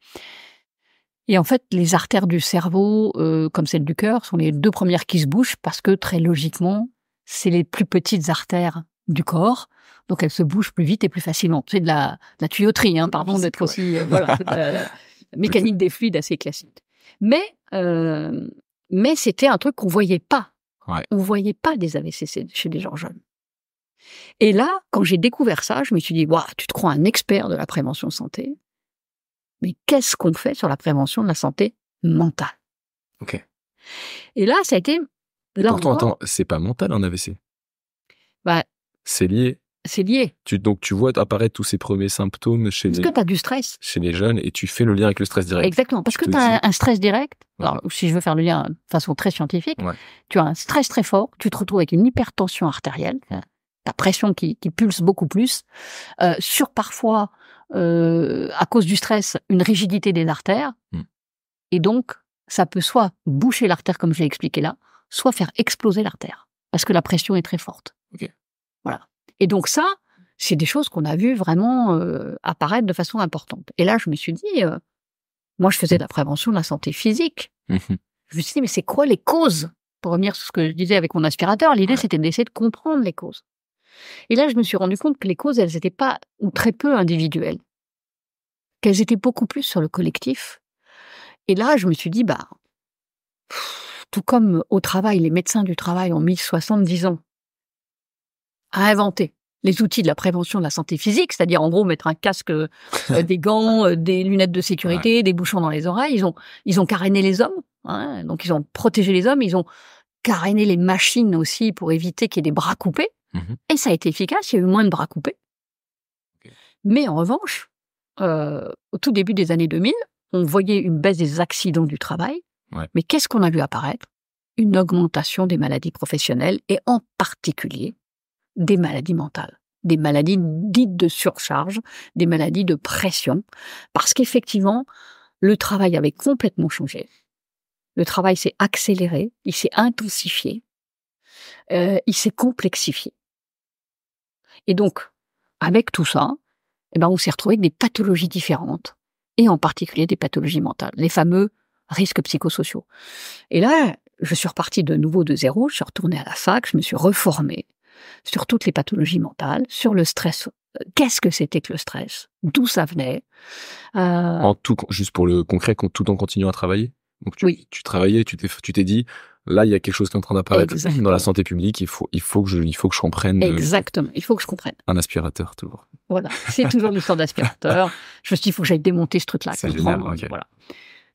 Et en fait, les artères du cerveau, comme celles du cœur, sont les 2 premières qui se bougent parce que, très logiquement, c'est les plus petites artères du corps. Donc, elles se bougent plus vite et plus facilement. C'est de la tuyauterie, pardon d'être aussi... voilà, la mécanique des fluides assez classique. Mais c'était un truc qu'on voyait pas. Ouais. On voyait pas des AVC chez des gens jeunes. Et là, quand j'ai découvert ça, je me suis dit, tu te crois un expert de la prévention santé, mais qu'est-ce qu'on fait sur la prévention de la santé mentale? Ok. Et là, ça a été... Pourtant, attends, c'est pas mental un AVC. C'est lié. C'est lié. Donc tu vois apparaître tous ces premiers symptômes parce que tu as du stress. Chez les jeunes et tu fais le lien avec le stress direct. Exactement, parce que tu as un stress direct. Alors, si je veux faire le lien de façon très scientifique, tu as un stress très fort, tu te retrouves avec une hypertension artérielle, ta pression qui pulse beaucoup plus, sur parfois, à cause du stress, une rigidité des artères, et donc ça peut soit boucher l'artère comme je l'ai expliqué là, soit faire exploser l'artère, parce que la pression est très forte. Okay. Voilà. Et donc ça, c'est des choses qu'on a vues vraiment apparaître de façon importante. Et là, je me suis dit, moi je faisais de la prévention de la santé physique. Je me suis dit, mais c'est quoi les causes? Pour revenir sur ce que je disais avec mon aspirateur, l'idée c'était d'essayer de comprendre les causes. Et là, je me suis rendu compte que les causes, elles n'étaient pas, ou très peu individuelles, qu'elles étaient beaucoup plus sur le collectif. Et là, je me suis dit, tout comme au travail, les médecins du travail ont mis 70 ans à inventer les outils de la prévention de la santé physique, c'est-à-dire en gros mettre un casque, des gants, des lunettes de sécurité, des bouchons dans les oreilles. Ils ont caréné les hommes, donc ils ont protégé les hommes, ils ont caréné les machines aussi pour éviter qu'il y ait des bras coupés. Et ça a été efficace, il y a eu moins de bras coupés. Mais en revanche, au tout début des années 2000, on voyait une baisse des accidents du travail. Mais qu'est-ce qu'on a vu apparaître? Une augmentation des maladies professionnelles et en particulier des maladies mentales, des maladies dites de surcharge, des maladies de pression, parce qu'effectivement, le travail avait complètement changé. Le travail s'est accéléré, il s'est intensifié, il s'est complexifié. Et donc, avec tout ça, on s'est retrouvé avec des pathologies différentes, et en particulier des pathologies mentales, les fameux risques psychosociaux. Et là, je suis repartie de nouveau de zéro, je suis retournée à la fac, je me suis reformée sur toutes les pathologies mentales, sur le stress. Qu'est-ce que c'était que le stress? D'où ça venait? Juste pour le concret, tout en continuant à travailler. Donc tu travaillais, tu t'es dit, là il y a quelque chose qui est en train d'apparaître dans la santé publique. Il faut que je comprenne. Exactement. Il faut que je comprenne. Un aspirateur toujours. Voilà, c'est toujours l'histoire d'aspirateur. Je me suis dit, il faut que j'aille démonter ce truc-là. C'est génial. Okay. Voilà.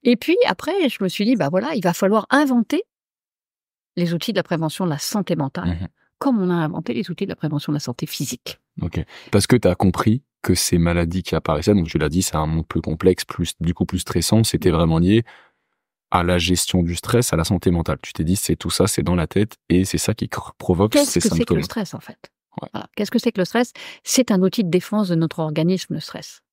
Et puis après, je me suis dit, il va falloir inventer les outils de la prévention de la santé mentale. Comme on a inventé les outils de la prévention de la santé physique. Ok. Parce que tu as compris que ces maladies qui apparaissaient, donc tu l'as dit, c'est un monde plus complexe, plus stressant, c'était vraiment lié à la gestion du stress, à la santé mentale. Tu t'es dit, c'est tout ça, c'est dans la tête, et c'est ça qui provoque ces symptômes. Qu'est-ce que c'est que le stress, en fait? Voilà. Qu'est-ce que c'est que le stress? C'est un outil de défense de notre organisme, le stress.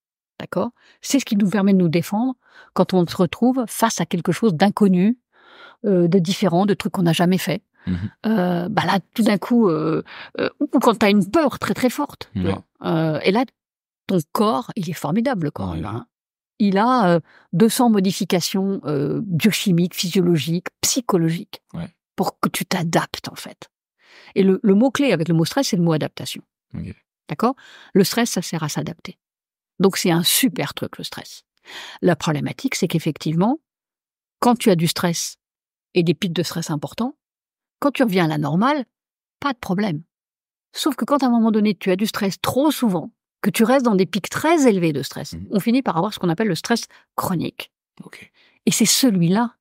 D'accord? C'est ce qui nous permet de nous défendre quand on se retrouve face à quelque chose d'inconnu, de différent, de trucs qu'on n'a jamais fait. Là, tout d'un coup, ou quand tu as une peur très très forte. Et là, ton corps, il est formidable, le corps. Il a 200 modifications biochimiques, physiologiques, psychologiques, pour que tu t'adaptes, en fait. Et le mot-clé avec le mot stress, c'est le mot adaptation. D'accord? Le stress, ça sert à s'adapter. Donc, c'est un super truc, le stress. La problématique, c'est qu'effectivement, quand tu as du stress et des pics de stress importants, quand tu reviens à la normale, pas de problème. Sauf que quand à un moment donné, tu as du stress trop souvent, que tu restes dans des pics très élevés de stress, on finit par avoir ce qu'on appelle le stress chronique. Et c'est celui-là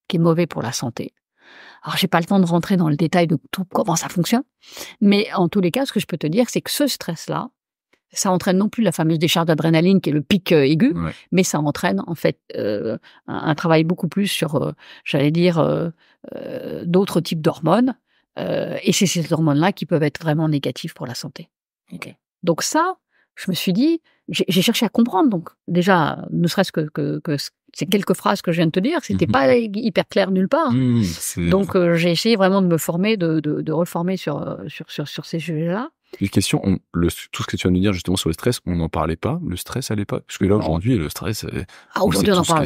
qui est mauvais pour la santé. Alors, j'ai pas le temps de rentrer dans le détail de tout comment ça fonctionne, mais en tous les cas, ce que je peux te dire, c'est que ce stress-là, ça entraîne non plus la fameuse décharge d'adrénaline qui est le pic aigu, mais ça entraîne en fait un travail beaucoup plus sur, j'allais dire, d'autres types d'hormones. Et c'est ces hormones-là qui peuvent être vraiment négatives pour la santé. Okay. Donc ça, je me suis dit, j'ai cherché à comprendre. Donc déjà, ne serait-ce que ces quelques phrases que je viens de te dire, c'était pas hyper clair nulle part. Donc j'ai essayé vraiment de me former, de reformer sur ces sujets-là. Une question, tout ce que tu viens de nous dire justement sur le stress, on n'en parlait pas, le stress à l'époque? Parce que là, aujourd'hui, le stress, aujourd'hui, on en parle.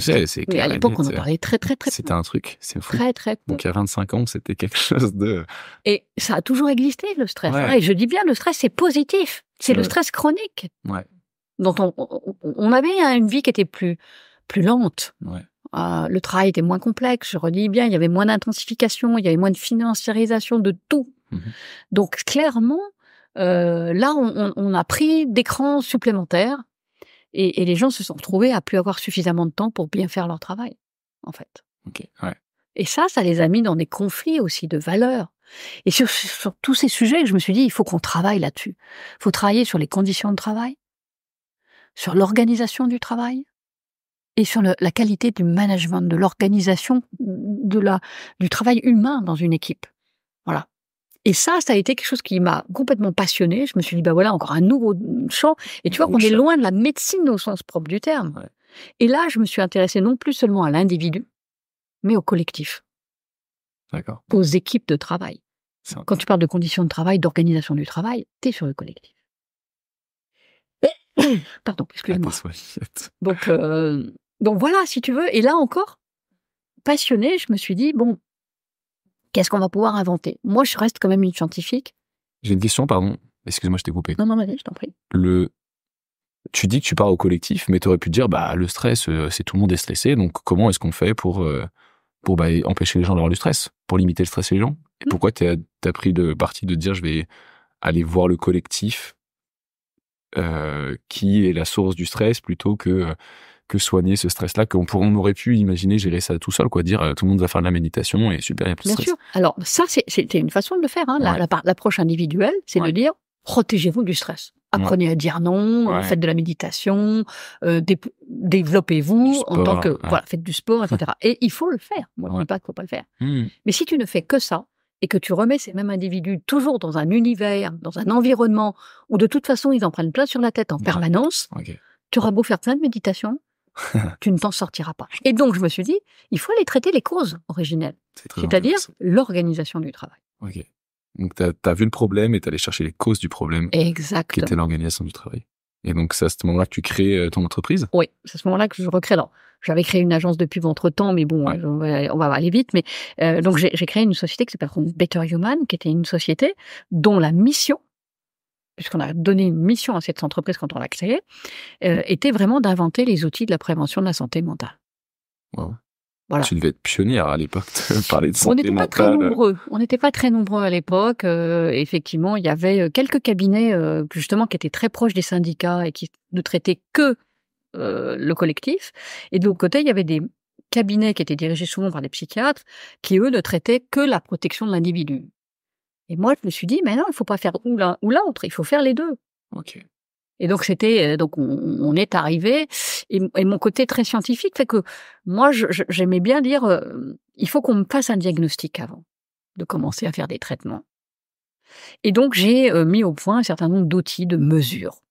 Mais à l'époque, on en parlait très C'était un truc, c'est fou. Très, très peu. Donc, il y a 25 ans, c'était quelque chose de... Et ça a toujours existé, le stress. Et je dis bien, le stress, c'est positif. C'est le stress chronique. Dont on avait une vie qui était plus lente. Le travail était moins complexe, je redis bien, il y avait moins d'intensification, il y avait moins de financiarisation de tout. Donc, clairement, là, on a pris d'écrans supplémentaires et les gens se sont retrouvés à plus avoir suffisamment de temps pour bien faire leur travail, en fait. Et ça les a mis dans des conflits aussi de valeurs. Et sur tous ces sujets, je me suis dit, il faut qu'on travaille là-dessus. Il faut travailler sur les conditions de travail, sur l'organisation du travail et sur la qualité du management, de l'organisation, du travail humain dans une équipe. Voilà. Et ça a été quelque chose qui m'a complètement passionnée. Je me suis dit, bah voilà, encore un nouveau champ. Et tu vois qu'on est loin de la médecine au sens propre du terme. Et là, je me suis intéressée non plus seulement à l'individu, mais au collectif. D'accord. Aux équipes de travail. Quand tu parles de conditions de travail, d'organisation du travail, t'es sur le collectif. Pardon, excuse-moi. Donc voilà, si tu veux. Et là encore, passionnée, je me suis dit, bon, qu'est-ce qu'on va pouvoir inventer? Moi, je reste quand même une scientifique. J'ai une question, pardon. Excuse-moi, je t'ai coupé. Non, vas-y, je t'en prie. Tu dis que tu pars au collectif, mais tu aurais pu te dire, le stress, c'est tout le monde est stressé, donc comment est-ce qu'on fait pour empêcher les gens d'avoir du stress, pour limiter le stress chez les gens? Et pourquoi t'as pris le parti de dire, je vais aller voir le collectif qui est la source du stress plutôt que soigner ce stress-là, on aurait pu imaginer gérer ça tout seul, dire tout le monde va faire de la méditation et super, il n'y a plus de stress. Bien sûr. Alors ça, c'était une façon de le faire. L'approche individuelle, c'est de dire, protégez-vous du stress. Apprenez à dire non, faites de la méditation, développez-vous en tant que... Voilà, faites du sport, etc. Et il faut le faire. Moi, je ne dis pas qu'il ne faut pas le faire. Mais si tu ne fais que ça, et que tu remets ces mêmes individus toujours dans un univers, dans un environnement où de toute façon ils en prennent plein sur la tête en permanence, tu auras beau faire plein de méditation, tu ne t'en sortiras pas. Et donc je me suis dit, il faut aller traiter les causes originelles, c'est-à-dire l'organisation du travail. Donc t'as vu le problème et t'es allé chercher les causes du problème. Exactement. Qui était l'organisation du travail. Et donc c'est à ce moment-là que tu crées ton entreprise? Oui, c'est à ce moment-là que je recrée. Alors, j'avais créé une agence de pub entre-temps, mais bon, on va aller vite. Mais donc j'ai créé une société qui s'appelle Better Human, qui était une société dont la mission, puisqu'on a donné une mission à cette entreprise quand on l'a créée, était vraiment d'inventer les outils de la prévention de la santé mentale. Wow. Voilà. Tu devais être pionnière à l'époque de parler de santé mentale. On n'était pas très nombreux à l'époque. Effectivement, il y avait quelques cabinets justement qui étaient très proches des syndicats et qui ne traitaient que le collectif. Et de l'autre côté, il y avait des cabinets qui étaient dirigés souvent par des psychiatres qui, eux, ne traitaient que la protection de l'individu. Et moi, je me suis dit, mais non, il ne faut pas faire ou l'un ou l'autre, il faut faire les deux. Et donc on est arrivé, et mon côté très scientifique fait que moi j'aimais bien dire il faut qu'on me fasse un diagnostic avant de commencer à faire des traitements. Et donc j'ai mis au point un certain nombre d'outils de mesure,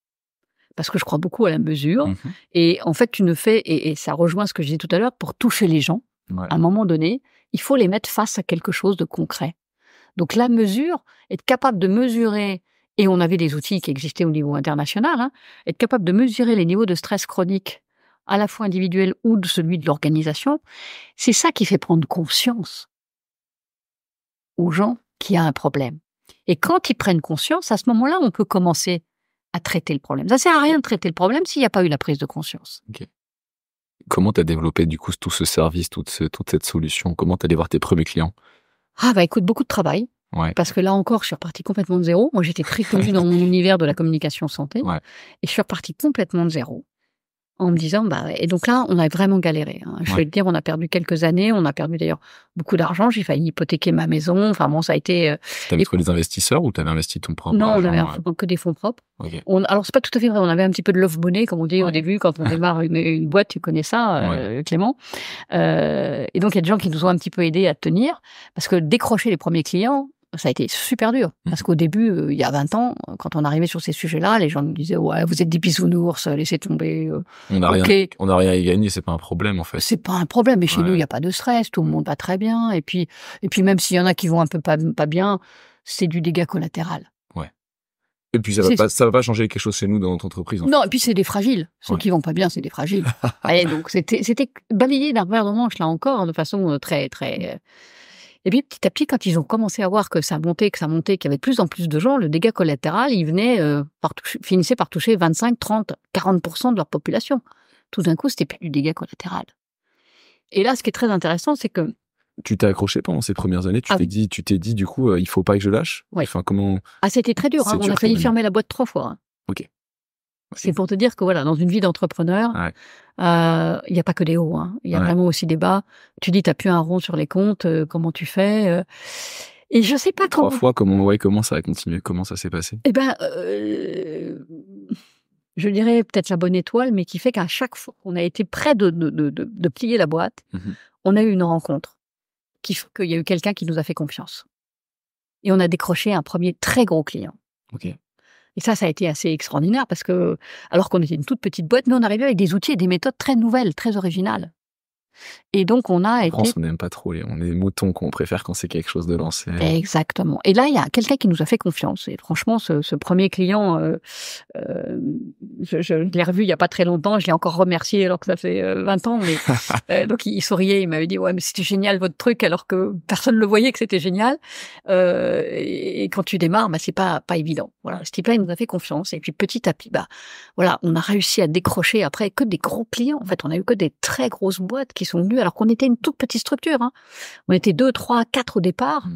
parce que je crois beaucoup à la mesure. Et en fait tu ne fais, et ça rejoint ce que je disais tout à l'heure, pour toucher les gens, à un moment donné, il faut les mettre face à quelque chose de concret. Donc la mesure, être capable de mesurer. Et on avait des outils qui existaient au niveau international, être capable de mesurer les niveaux de stress chronique, à la fois individuel ou de celui de l'organisation, c'est ça qui fait prendre conscience aux gens qu'il y a un problème. Et quand ils prennent conscience, à ce moment-là, on peut commencer à traiter le problème. Ça ne sert à rien de traiter le problème s'il n'y a pas eu la prise de conscience. Comment tu as développé du coup tout ce service, toute cette solution? Comment tu allais voir tes premiers clients? Écoute, beaucoup de travail. Parce que là encore, je suis repartie complètement de zéro. Moi, j'étais très connue dans mon univers de la communication santé. Et je suis repartie complètement de zéro. en me disant, et donc là, on a vraiment galéré. Hein. Je vais te dire, on a perdu quelques années, on a perdu d'ailleurs beaucoup d'argent. J'ai failli hypothéquer ma maison. Enfin bon, ça a été. T'avais trouvé des investisseurs ou t'avais investi ton propre Non, argent? on avait que des fonds propres. Okay. Alors c'est pas tout à fait vrai. On avait un petit peu de love money, comme on dit au début quand on démarre une boîte. Tu connais ça, Clément. Et donc il y a des gens qui nous ont un petit peu aidés à tenir, parce que décrocher les premiers clients, ça a été super dur. Parce qu'au début, il y a 20 ans, quand on arrivait sur ces sujets-là, les gens nous disaient, ouais, vous êtes des bisounours, laissez tomber. On n'a rien à y gagner, c'est pas un problème, en fait. C'est pas un problème, mais chez nous, il n'y a pas de stress, tout le monde va très bien. Et puis même s'il y en a qui vont un peu pas bien, c'est du dégât collatéral. Ouais. Et puis ça va pas changer quelque chose chez nous dans notre entreprise. Non, et puis c'est des fragiles. Ceux qui vont pas bien, c'est des fragiles. Et donc c'était balayé d'un revers de manche, là encore, de façon très, très. Et puis, petit à petit, quand ils ont commencé à voir que ça montait, qu'il y avait de plus en plus de gens, le dégât collatéral, il finissait par toucher 25, 30, 40% de leur population. Tout d'un coup, c'était plus du dégât collatéral. Et là, ce qui est très intéressant, c'est que... Tu t'es accroché pendant ces premières années, tu t'es dit, du coup, il faut pas que je lâche. Oui. Enfin, comment... c'était très dur, on a failli fermer la boîte 3 fois. Hein. Ok. C'est pour te dire que voilà, dans une vie d'entrepreneur, il n'y a pas que des hauts. Hein. Il y a vraiment aussi des bas. Tu dis, tu n'as plus un rond sur les comptes, comment tu fais Et je sais pas comment... 3 fois, comment ça a continué? Comment ça s'est passé? Je dirais peut-être la bonne étoile, mais qui fait qu'à chaque fois qu'on a été près de plier la boîte, on a eu une rencontre qui fait qu'il y a eu quelqu'un qui nous a fait confiance. Et on a décroché un premier très gros client. Ok. Et ça a été assez extraordinaire parce que, alors qu'on était une toute petite boîte, mais on arrivait avec des outils et des méthodes très nouvelles, très originales. Et donc, on a été... En France, on n'aime pas trop on est des moutons qu'on préfère quand c'est quelque chose de lancé. Exactement. Et là, il y a quelqu'un qui nous a fait confiance. Et franchement, ce premier client, je l'ai revu il n'y a pas très longtemps. Je l'ai encore remercié alors que ça fait 20 ans. Mais, donc, il souriait. Il m'avait dit, ouais, mais c'était génial votre truc, alors que personne ne le voyait que c'était génial. Et quand tu démarres, c'est pas évident. Voilà. Ce type-là, il nous a fait confiance. Et puis, petit à petit, voilà, on a réussi à décrocher après que des gros clients. En fait, on a eu que des très grosses boîtes qui sont venues, alors qu'on était une toute petite structure. Hein. On était 2, 3, 4 au départ.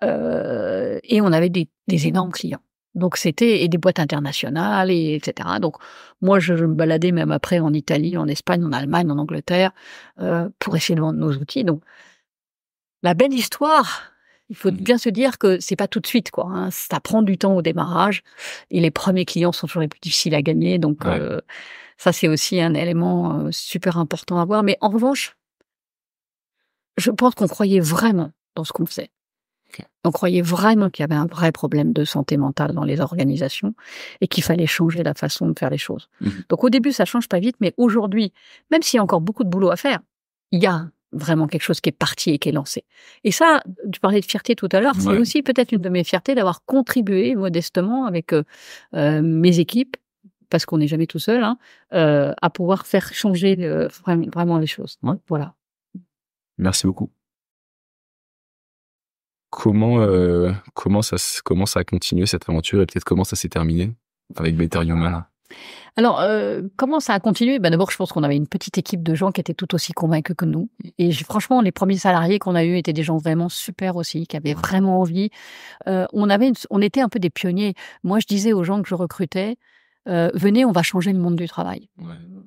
Et on avait des énormes clients. Donc c'était et des boîtes internationales, etc. Donc moi, je me baladais même après en Italie, en Espagne, en Allemagne, en Angleterre, pour essayer de vendre nos outils. Donc la belle histoire, il faut bien se dire que c'est pas tout de suite, quoi. Hein. Ça prend du temps au démarrage, et les premiers clients sont toujours les plus difficiles à gagner. Donc ça, c'est aussi un élément super important à voir. Mais en revanche, je pense qu'on croyait vraiment dans ce qu'on faisait. Okay. On croyait vraiment qu'il y avait un vrai problème de santé mentale dans les organisations et qu'il fallait changer la façon de faire les choses. Donc au début, ça change pas vite, mais aujourd'hui, même s'il y a encore beaucoup de boulot à faire, il y a vraiment quelque chose qui est parti et qui est lancé. Et ça, tu parlais de fierté tout à l'heure, c'est aussi peut-être une de mes fiertés d'avoir contribué modestement avec mes équipes, parce qu'on n'est jamais tout seul, hein, à pouvoir faire changer vraiment les choses. Voilà. Merci beaucoup. Comment ça a continué cette aventure et peut-être comment ça s'est terminé avec Better Human? Alors, comment ça a continué? D'abord, je pense qu'on avait une petite équipe de gens qui étaient tout aussi convaincus que nous. Et franchement, les premiers salariés qu'on a eus étaient des gens vraiment super aussi, qui avaient vraiment envie. On était un peu des pionniers. Moi, je disais aux gens que je recrutais, venez, on va changer le monde du travail.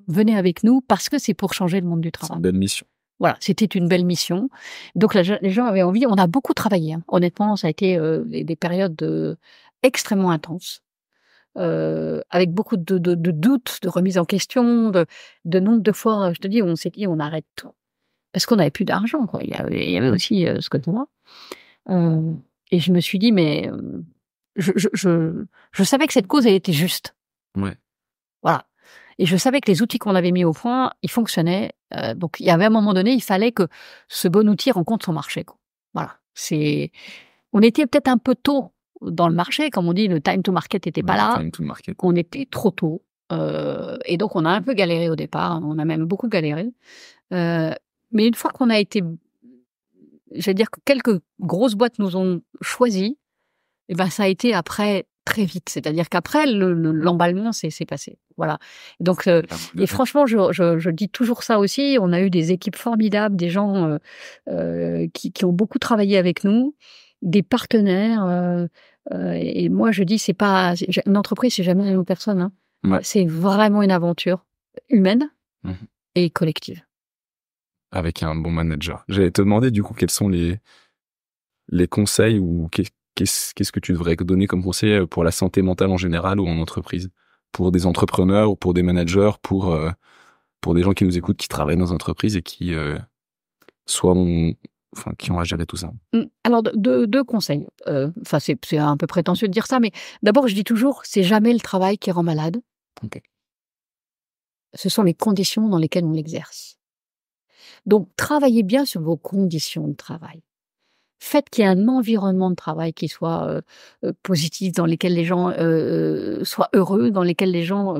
Venez avec nous parce que c'est pour changer le monde du travail. C'est une belle mission. Voilà, c'était une belle mission. Donc les gens avaient envie. On a beaucoup travaillé. Hein. Honnêtement, ça a été des périodes extrêmement intenses, avec beaucoup de doutes, de remise en question, de nombre de fois. Je te dis, on s'est dit, on arrête tout parce qu'on n'avait plus d'argent. Quoi. Il y avait aussi ce côté-là. Et je me suis dit, mais je savais que cette cause elle était juste. Ouais. Voilà. Et je savais que les outils qu'on avait mis au point, ils fonctionnaient. Donc, il y avait un moment donné, il fallait que ce bon outil rencontre son marché. Quoi. Voilà. On était peut-être un peu tôt dans le marché, comme on dit, le time to market n'était pas là. Time to market. On était trop tôt. Et donc, on a un peu galéré au départ. On a même beaucoup galéré. Mais une fois qu'on a été... Je vais dire que quelques grosses boîtes nous ont choisis, et ça a été après... très vite, c'est-à-dire qu'après l'emballement s'est passé, voilà. Donc et franchement, je dis toujours ça aussi. On a eu des équipes formidables, des gens qui ont beaucoup travaillé avec nous, des partenaires. Et moi, je dis, c'est pas une entreprise, c'est jamais une personne. Hein. C'est vraiment une aventure. humaine Mhm. et collective. Avec un bon manager. J'allais te demander du coup quels sont les conseils ou qu'est-ce que tu devrais donner comme conseil pour la santé mentale en général ou en entreprise? Pour des entrepreneurs ou pour des managers, pour des gens qui nous écoutent, qui travaillent dans une entreprise et qui qui ont à gérer tout ça. Alors deux conseils. Enfin, c'est un peu prétentieux de dire ça, mais d'abord, je dis toujours, c'est jamais le travail qui rend malade. Ok. Ce sont les conditions dans lesquelles on l'exerce. Donc, travaillez bien sur vos conditions de travail. Faites qu'il y ait un environnement de travail qui soit positif, dans lesquels les gens soient heureux, dans lesquels les gens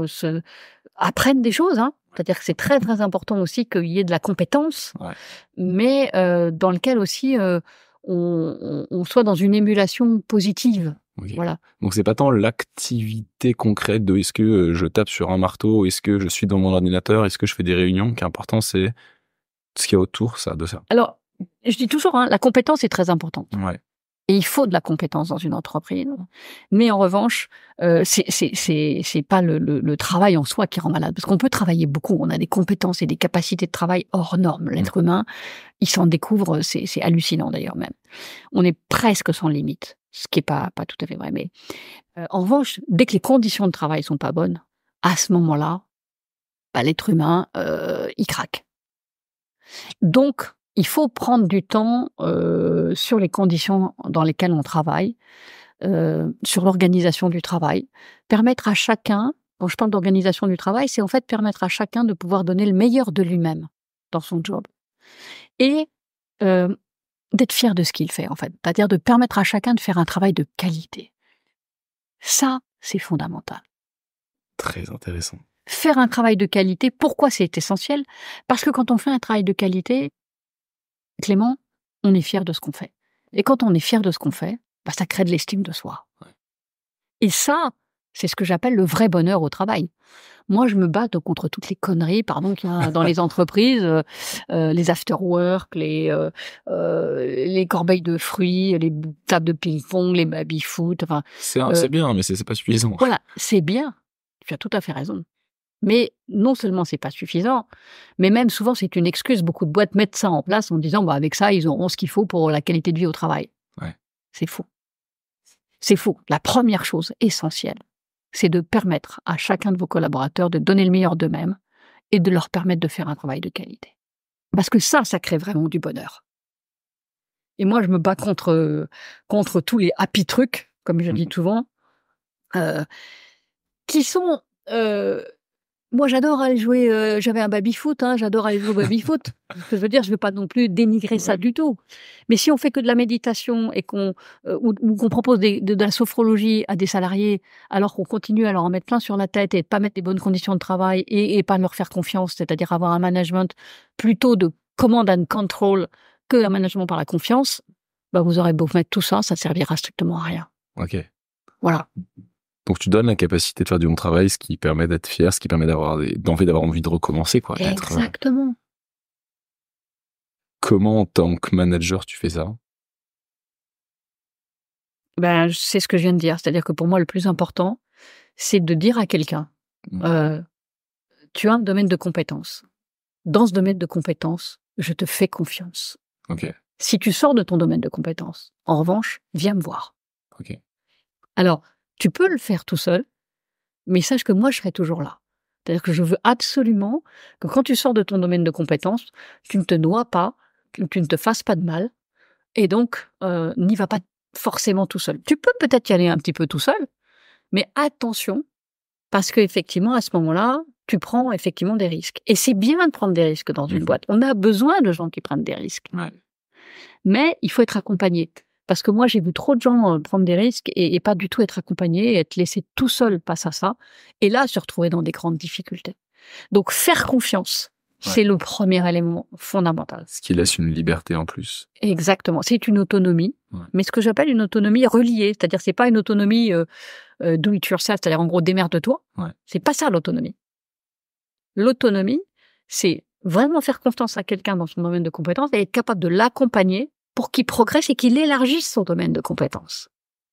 apprennent des choses. Hein. C'est-à-dire que c'est très très important aussi qu'il y ait de la compétence, mais dans lequel aussi on soit dans une émulation positive. Okay. Voilà. Donc c'est pas tant l'activité concrète de est-ce que je tape sur un marteau, est-ce que je suis dans mon ordinateur, est-ce que je fais des réunions, qui est important, c'est ce qu'il y a autour de ça. Alors, je dis toujours, hein, la compétence est très importante. Ouais. Et il faut de la compétence dans une entreprise. Mais en revanche, c'est pas le travail en soi qui rend malade. Parce qu'on peut travailler beaucoup. On a des compétences et des capacités de travail hors normes. L'être humain, il s'en découvre, c'est hallucinant d'ailleurs même. On est presque sans limite. Ce qui est pas tout à fait vrai. Mais en revanche, dès que les conditions de travail sont pas bonnes, à ce moment-là, l'être humain, il craque. Donc, il faut prendre du temps sur les conditions dans lesquelles on travaille, sur l'organisation du travail, permettre à chacun, quand je parle d'organisation du travail, c'est en fait permettre à chacun de pouvoir donner le meilleur de lui-même dans son job. Et d'être fier de ce qu'il fait, en fait. C'est-à-dire de permettre à chacun de faire un travail de qualité. Ça, c'est fondamental. Très intéressant. Faire un travail de qualité, pourquoi c'est essentiel? Parce que quand on fait un travail de qualité, Clément, on est fier de ce qu'on fait. Et quand on est fier de ce qu'on fait, ça crée de l'estime de soi. Ouais. Et ça, c'est ce que j'appelle le vrai bonheur au travail. Moi, je me bats contre toutes les conneries, qu'il y a dans les entreprises, les after-work, les corbeilles de fruits, les tables de ping-pong, les baby-foot. Enfin, c'est bien, mais c'est pas suffisant. Voilà, c'est bien. Tu as tout à fait raison. Mais non seulement c'est pas suffisant, mais même souvent c'est une excuse. Beaucoup de boîtes mettent ça en place en disant avec ça ils auront ce qu'il faut pour la qualité de vie au travail. Ouais. C'est faux. C'est faux. La première chose essentielle, c'est de permettre à chacun de vos collaborateurs de donner le meilleur d'eux-mêmes et de leur permettre de faire un travail de qualité. Parce que ça crée vraiment du bonheur. Et moi je me bats contre tous les happy trucs, comme je dis souvent, qui sont moi, j'adore aller jouer. J'avais un baby-foot, j'adore aller jouer au baby-foot. Ce que je veux dire, je ne veux pas non plus dénigrer ça du tout. Mais si on fait que de la méditation et qu'on propose de la sophrologie à des salariés, alors qu'on continue à leur en mettre plein sur la tête et pas mettre des bonnes conditions de travail et pas leur faire confiance, c'est-à-dire avoir un management plutôt de command and control que un management par la confiance, vous aurez beau mettre tout ça, ça ne servira strictement à rien. Ok. Voilà. Donc tu donnes la capacité de faire du bon travail, ce qui permet d'être fier, ce qui permet d'avoir envie de recommencer, quoi. Exactement. Comment en tant que manager tu fais ça? C'est ce que je viens de dire, c'est-à-dire que pour moi le plus important, c'est de dire à quelqu'un, tu as un domaine de compétence. Dans ce domaine de compétence, je te fais confiance. Okay. Si tu sors de ton domaine de compétence, en revanche, viens me voir. Okay. Alors, tu peux le faire tout seul, mais sache que moi, je serai toujours là. C'est-à-dire que je veux absolument que quand tu sors de ton domaine de compétence, tu ne te noies pas, que tu ne te fasses pas de mal, et donc, n'y va pas forcément tout seul. Tu peux peut-être y aller un petit peu tout seul, mais attention, parce qu'effectivement, à ce moment-là, tu prends effectivement des risques. Et c'est bien de prendre des risques dans une boîte. On a besoin de gens qui prennent des risques. Ouais. Mais il faut être accompagné. Parce que moi, j'ai vu trop de gens prendre des risques et pas du tout être accompagnés, être laissés tout seul face à ça, et là, se retrouver dans des grandes difficultés. Donc, faire confiance, c'est le premier élément fondamental. Ce qui laisse une liberté en plus. Exactement. C'est une autonomie, mais ce que j'appelle une autonomie reliée, c'est-à-dire c'est pas une autonomie do it yourself, c'est-à-dire en gros démerde-toi. C'est pas ça l'autonomie. L'autonomie, c'est vraiment faire confiance à quelqu'un dans son domaine de compétences et être capable de l'accompagner pour qu'il progresse et qu'il élargisse son domaine de compétences,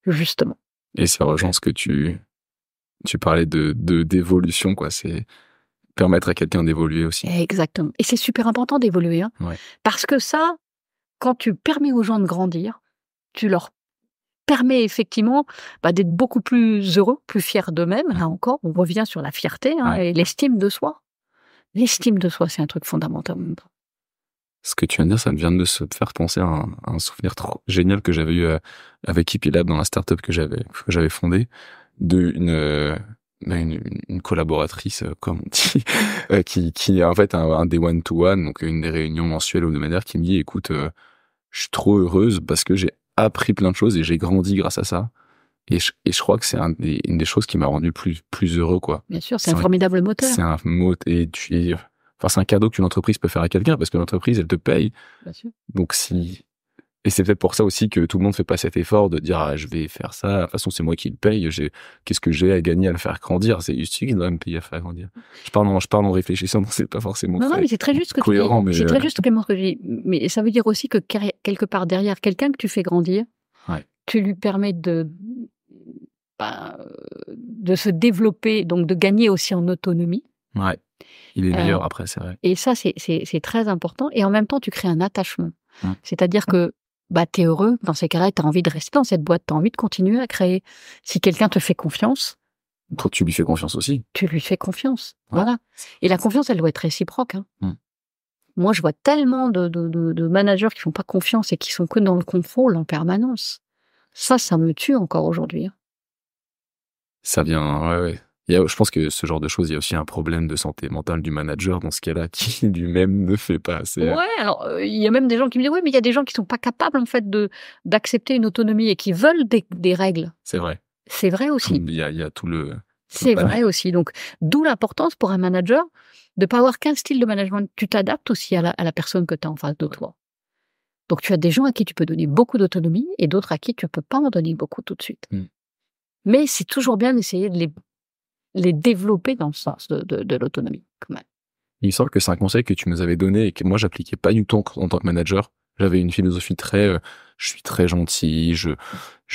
justement. Et ça rejoint ce que tu parlais d'évolution, quoi. C'est Permettre à quelqu'un d'évoluer aussi. Exactement. Et c'est super important d'évoluer. Hein, parce que ça, quand tu permets aux gens de grandir, tu leur permets effectivement d'être beaucoup plus heureux, plus fiers d'eux-mêmes. Là encore, on revient sur la fierté et l'estime de soi. L'estime de soi, c'est un truc fondamental. Ce que tu viens de dire, ça me vient de se faire penser à un souvenir trop génial que j'avais eu avec Epilab dans la startup que j'avais fondée, une collaboratrice, comme on dit, qui a en fait un des one-to-one, donc une des réunions mensuelles ou de manière, qui me dit, écoute, je suis trop heureuse parce que j'ai appris plein de choses et j'ai grandi grâce à ça. Et je crois que c'est une des choses qui m'a rendu plus heureux, quoi. Bien sûr, c'est un formidable moteur. C'est un mot, et c'est un cadeau qu'une entreprise peut faire à quelqu'un, parce que l'entreprise, elle te paye. Bien sûr. Donc et c'est peut-être pour ça aussi que tout le monde fait pas cet effort de dire, je vais faire ça. De toute façon, c'est moi qui le paye. Qu'est-ce que j'ai à gagner à le faire grandir? C'est juste qui doit me payer à faire grandir. Je parle en réfléchissant, donc c'est pas forcément non, mais c'est très juste ce que cohérent, tu dis. C'est très juste ce que je dis. Mais ça veut dire aussi que quelque part derrière quelqu'un que tu fais grandir, tu lui permets de se développer, donc de gagner aussi en autonomie. Ouais. Il est meilleur après, c'est vrai. Et ça, c'est très important. Et en même temps, tu crées un attachement. C'est-à-dire que tu es heureux. Dans ces cas-là, tu as envie de rester dans cette boîte. Tu as envie de continuer à créer. Si quelqu'un te fait confiance... Tu lui fais confiance aussi. Tu lui fais confiance. Voilà. Et la confiance, elle doit être réciproque. Moi, je vois tellement de managers qui font pas confiance et qui sont que dans le contrôle en permanence. Ça me tue encore aujourd'hui. Ça vient... Ouais. Je pense que ce genre de choses, il y a aussi un problème de santé mentale du manager dans ce cas-là, qui lui-même ne fait pas assez. Ouais, alors il y a même des gens qui me disent mais il y a des gens qui sont pas capables en fait d'accepter une autonomie et qui veulent des règles. C'est vrai. C'est vrai aussi. Il y a tout le. C'est vrai aussi. Donc d'où l'importance pour un manager de pas avoir qu'un style de management. Tu t'adaptes aussi à la personne que tu as en face de toi. Donc tu as des gens à qui tu peux donner beaucoup d'autonomie et d'autres à qui tu peux pas en donner beaucoup tout de suite. Mais c'est toujours bien d'essayer de les développer dans le sens de l'autonomie, quand même. Il me semble que c'est un conseil que tu nous avais donné et que moi, j'appliquais pas du tout en tant que manager. J'avais une philosophie je suis très gentil, je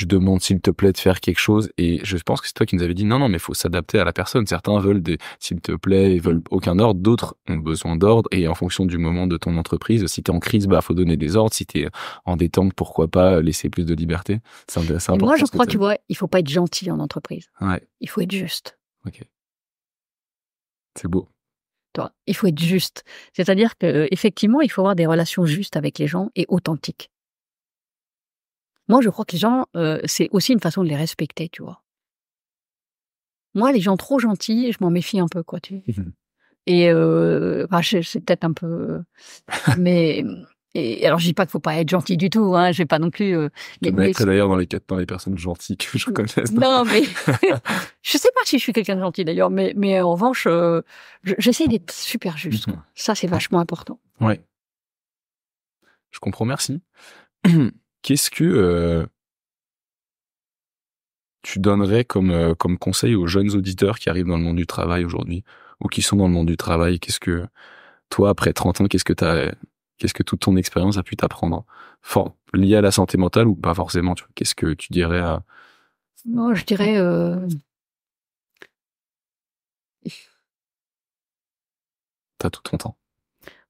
demande s'il te plaît de faire quelque chose, et je pense que c'est toi qui nous avais dit non, mais il faut s'adapter à la personne. Certains veulent s'il te plaît, ils veulent aucun ordre, d'autres ont besoin d'ordre, et en fonction du moment de ton entreprise, si t'es en crise, faut donner des ordres, si t'es en détente, pourquoi pas laisser plus de liberté. C'est important. Moi, je crois, tu vois, il faut pas être gentil en entreprise. Il faut être juste. Ok. C'est beau. Il faut être juste. C'est-à-dire qu'effectivement, il faut avoir des relations justes avec les gens et authentiques. Moi, je crois que les gens, c'est aussi une façon de les respecter, tu vois. Moi, les gens trop gentils, je m'en méfie un peu, quoi, tu vois. Et c'est peut-être un peu... mais... Et alors, je dis pas qu'il faut pas être gentil du tout, hein, je vais pas non plus... d'ailleurs dans les personnes gentilles que je connaisse. Non, mais je sais pas si je suis quelqu'un de gentil d'ailleurs, mais en revanche, j'essaie d'être super juste. Quoi. Ça, c'est vachement important. Ouais. Je comprends, merci. Qu'est-ce que tu donnerais comme conseil aux jeunes auditeurs qui arrivent dans le monde du travail aujourd'hui, ou qui sont dans le monde du travail? Qu'est-ce que, toi, après 30 ans, qu'est-ce que toute ton expérience a pu t'apprendre? Lié à la santé mentale ou pas forcément, tu vois? Qu'est-ce que tu dirais à... Moi, je dirais... T'as tout ton temps.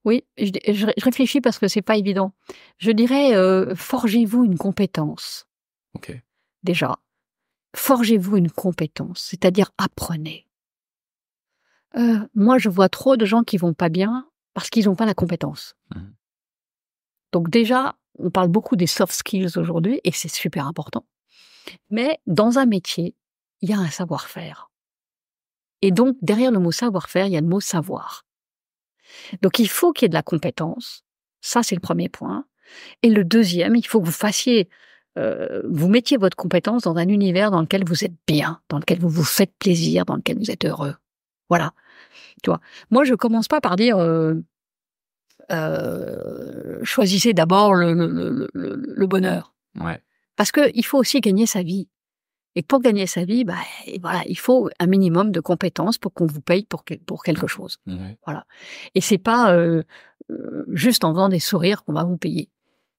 Oui, je réfléchis parce que c'est pas évident. Je dirais, forgez-vous une compétence. Ok. Déjà, forgez-vous une compétence, c'est-à-dire apprenez. Moi, je vois trop de gens qui vont pas bien parce qu'ils n'ont pas la compétence. Donc déjà, on parle beaucoup des soft skills aujourd'hui et c'est super important. Mais dans un métier, il y a un savoir-faire. Et donc, derrière le mot savoir-faire, il y a le mot savoir. Donc, il faut qu'il y ait de la compétence. Ça, c'est le premier point. Et le deuxième, il faut que vous fassiez, vous mettiez votre compétence dans un univers dans lequel vous êtes bien, dans lequel vous vous faites plaisir, dans lequel vous êtes heureux. Voilà. Tu vois. Moi, je commence pas par dire, choisissez d'abord le bonheur. Ouais. Parce que il faut aussi gagner sa vie. Et pour gagner sa vie, voilà, il faut un minimum de compétences pour qu'on vous paye pour quelque chose. Ouais. Voilà. Et c'est pas juste en faisant des sourires qu'on va vous payer.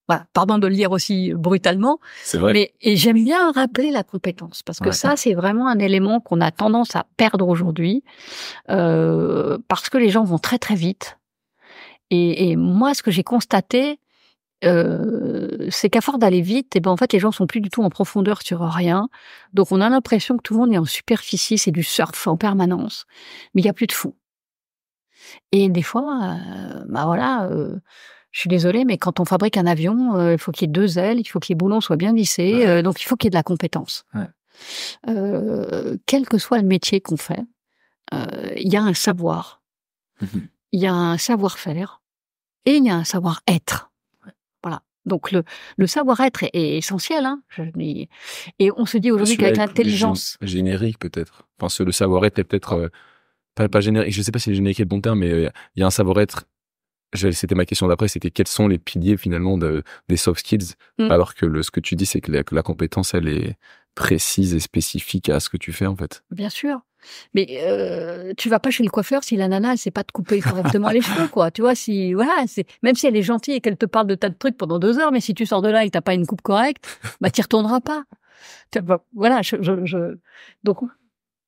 Voilà, pardon de le dire aussi brutalement. C'est vrai. Et j'aime bien rappeler la compétence parce que ça, c'est vraiment un élément qu'on a tendance à perdre aujourd'hui parce que les gens vont très très vite. Et moi, ce que j'ai constaté, c'est qu'à force d'aller vite, et ben en fait, les gens sont plus du tout en profondeur sur rien. Donc, on a l'impression que tout le monde est en superficie, c'est du surf en permanence, mais il y a plus de fond. Et des fois, je suis désolée, mais quand on fabrique un avion, il faut qu'il y ait 2 ailes, il faut que les boulons soient bien vissés, donc il faut qu'il y ait de la compétence. Quel que soit le métier qu'on fait, il y a un savoir, il y a un savoir-faire et il y a un savoir-être. Voilà. Donc le savoir-être est essentiel, hein. Et on se dit aujourd'hui qu'avec l'intelligence générique peut-être. Enfin, le savoir-être est peut-être pas générique. Je sais pas si le générique est le bon terme, mais il y a un savoir-être. C'était ma question d'après, c'était quels sont les piliers finalement des soft skills, alors que ce que tu dis, c'est que la compétence, elle est précise et spécifique à ce que tu fais en fait. Bien sûr. Mais tu vas pas chez le coiffeur si la nana elle sait pas te couper correctement les cheveux, quoi. Tu vois, même si elle est gentille et qu'elle te parle de tas de trucs pendant 2 heures, mais si tu sors de là et que t'as pas une coupe correcte, bah t'y retourneras pas. Voilà, donc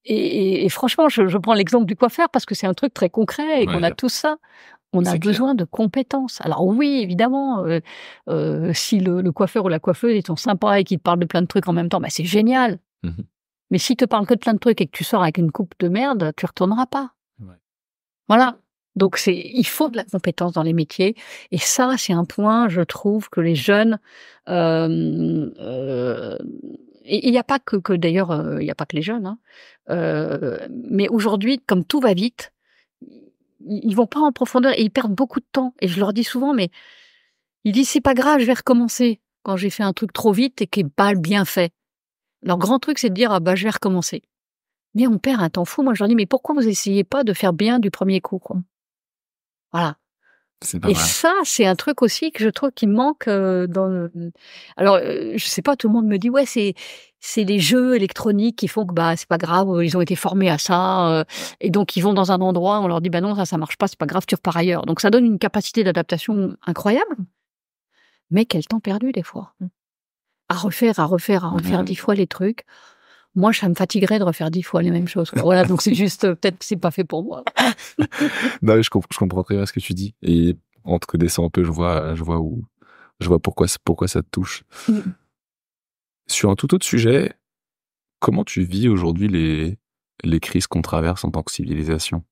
et franchement, je prends l'exemple du coiffeur parce que c'est un truc très concret et qu'on a tous ça. On a besoin de compétences. Alors oui, évidemment, si le coiffeur ou la coiffeuse ils sont sympas et qu'ils te parlent de plein de trucs en même temps, bah c'est génial. Mais s'ils te parlent que de plein de trucs et que tu sors avec une coupe de merde, tu retourneras pas. Voilà. Donc il faut de la compétence dans les métiers. Et ça, c'est un point, je trouve, que les jeunes, et il n'y a pas que d'ailleurs, il n'y a pas que les jeunes, hein. Mais aujourd'hui, comme tout va vite, ils vont pas en profondeur et ils perdent beaucoup de temps. Et je leur dis souvent, mais ils disent c'est pas grave, je vais recommencer quand j'ai fait un truc trop vite et qui est pas bien fait. Leur grand truc, c'est de dire, ah bah, je vais recommencer. Mais on perd un temps fou. Moi, je leur dis, mais pourquoi vous essayez pas de faire bien du premier coup, quoi? Voilà. C'est pas Et mal. ça, c'est un truc aussi que je trouve qui manque Alors, je sais pas, tout le monde me dit, ouais, c'est les jeux électroniques qui font que, bah, c'est pas grave, ils ont été formés à ça, et donc ils vont dans un endroit, on leur dit, bah non, ça marche pas, c'est pas grave, tu repars ailleurs. Donc ça donne une capacité d'adaptation incroyable, mais quel temps perdu, des fois. À refaire 10 fois les trucs. Moi, ça me fatiguerait de refaire 10 fois les mêmes choses, quoi. Voilà, donc c'est juste, peut-être que c'est pas fait pour moi. Non, je comprends très bien ce que tu dis. Et en te connaissant un peu, je vois pourquoi ça te touche. Sur un tout autre sujet, comment tu vis aujourd'hui les crises qu'on traverse en tant que civilisation?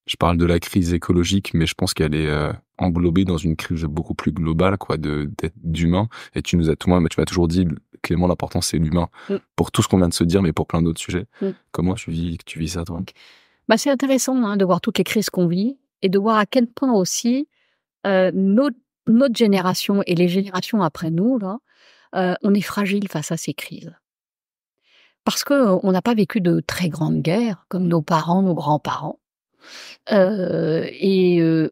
Je parle de la crise écologique, mais je pense qu'elle est englobée dans une crise beaucoup plus globale, quoi, d'humain. Et tu m'as toujours dit, Clément, l'important c'est l'humain. Pour tout ce qu'on vient de se dire, mais pour plein d'autres sujets. Comment tu vis ça, toi? Bah, c'est intéressant, hein, de voir toutes les crises qu'on vit et de voir à quel point aussi notre génération et les générations après nous, là, on est fragile face à ces crises. Parce que on n'a pas vécu de très grandes guerres comme nos parents, nos grands-parents.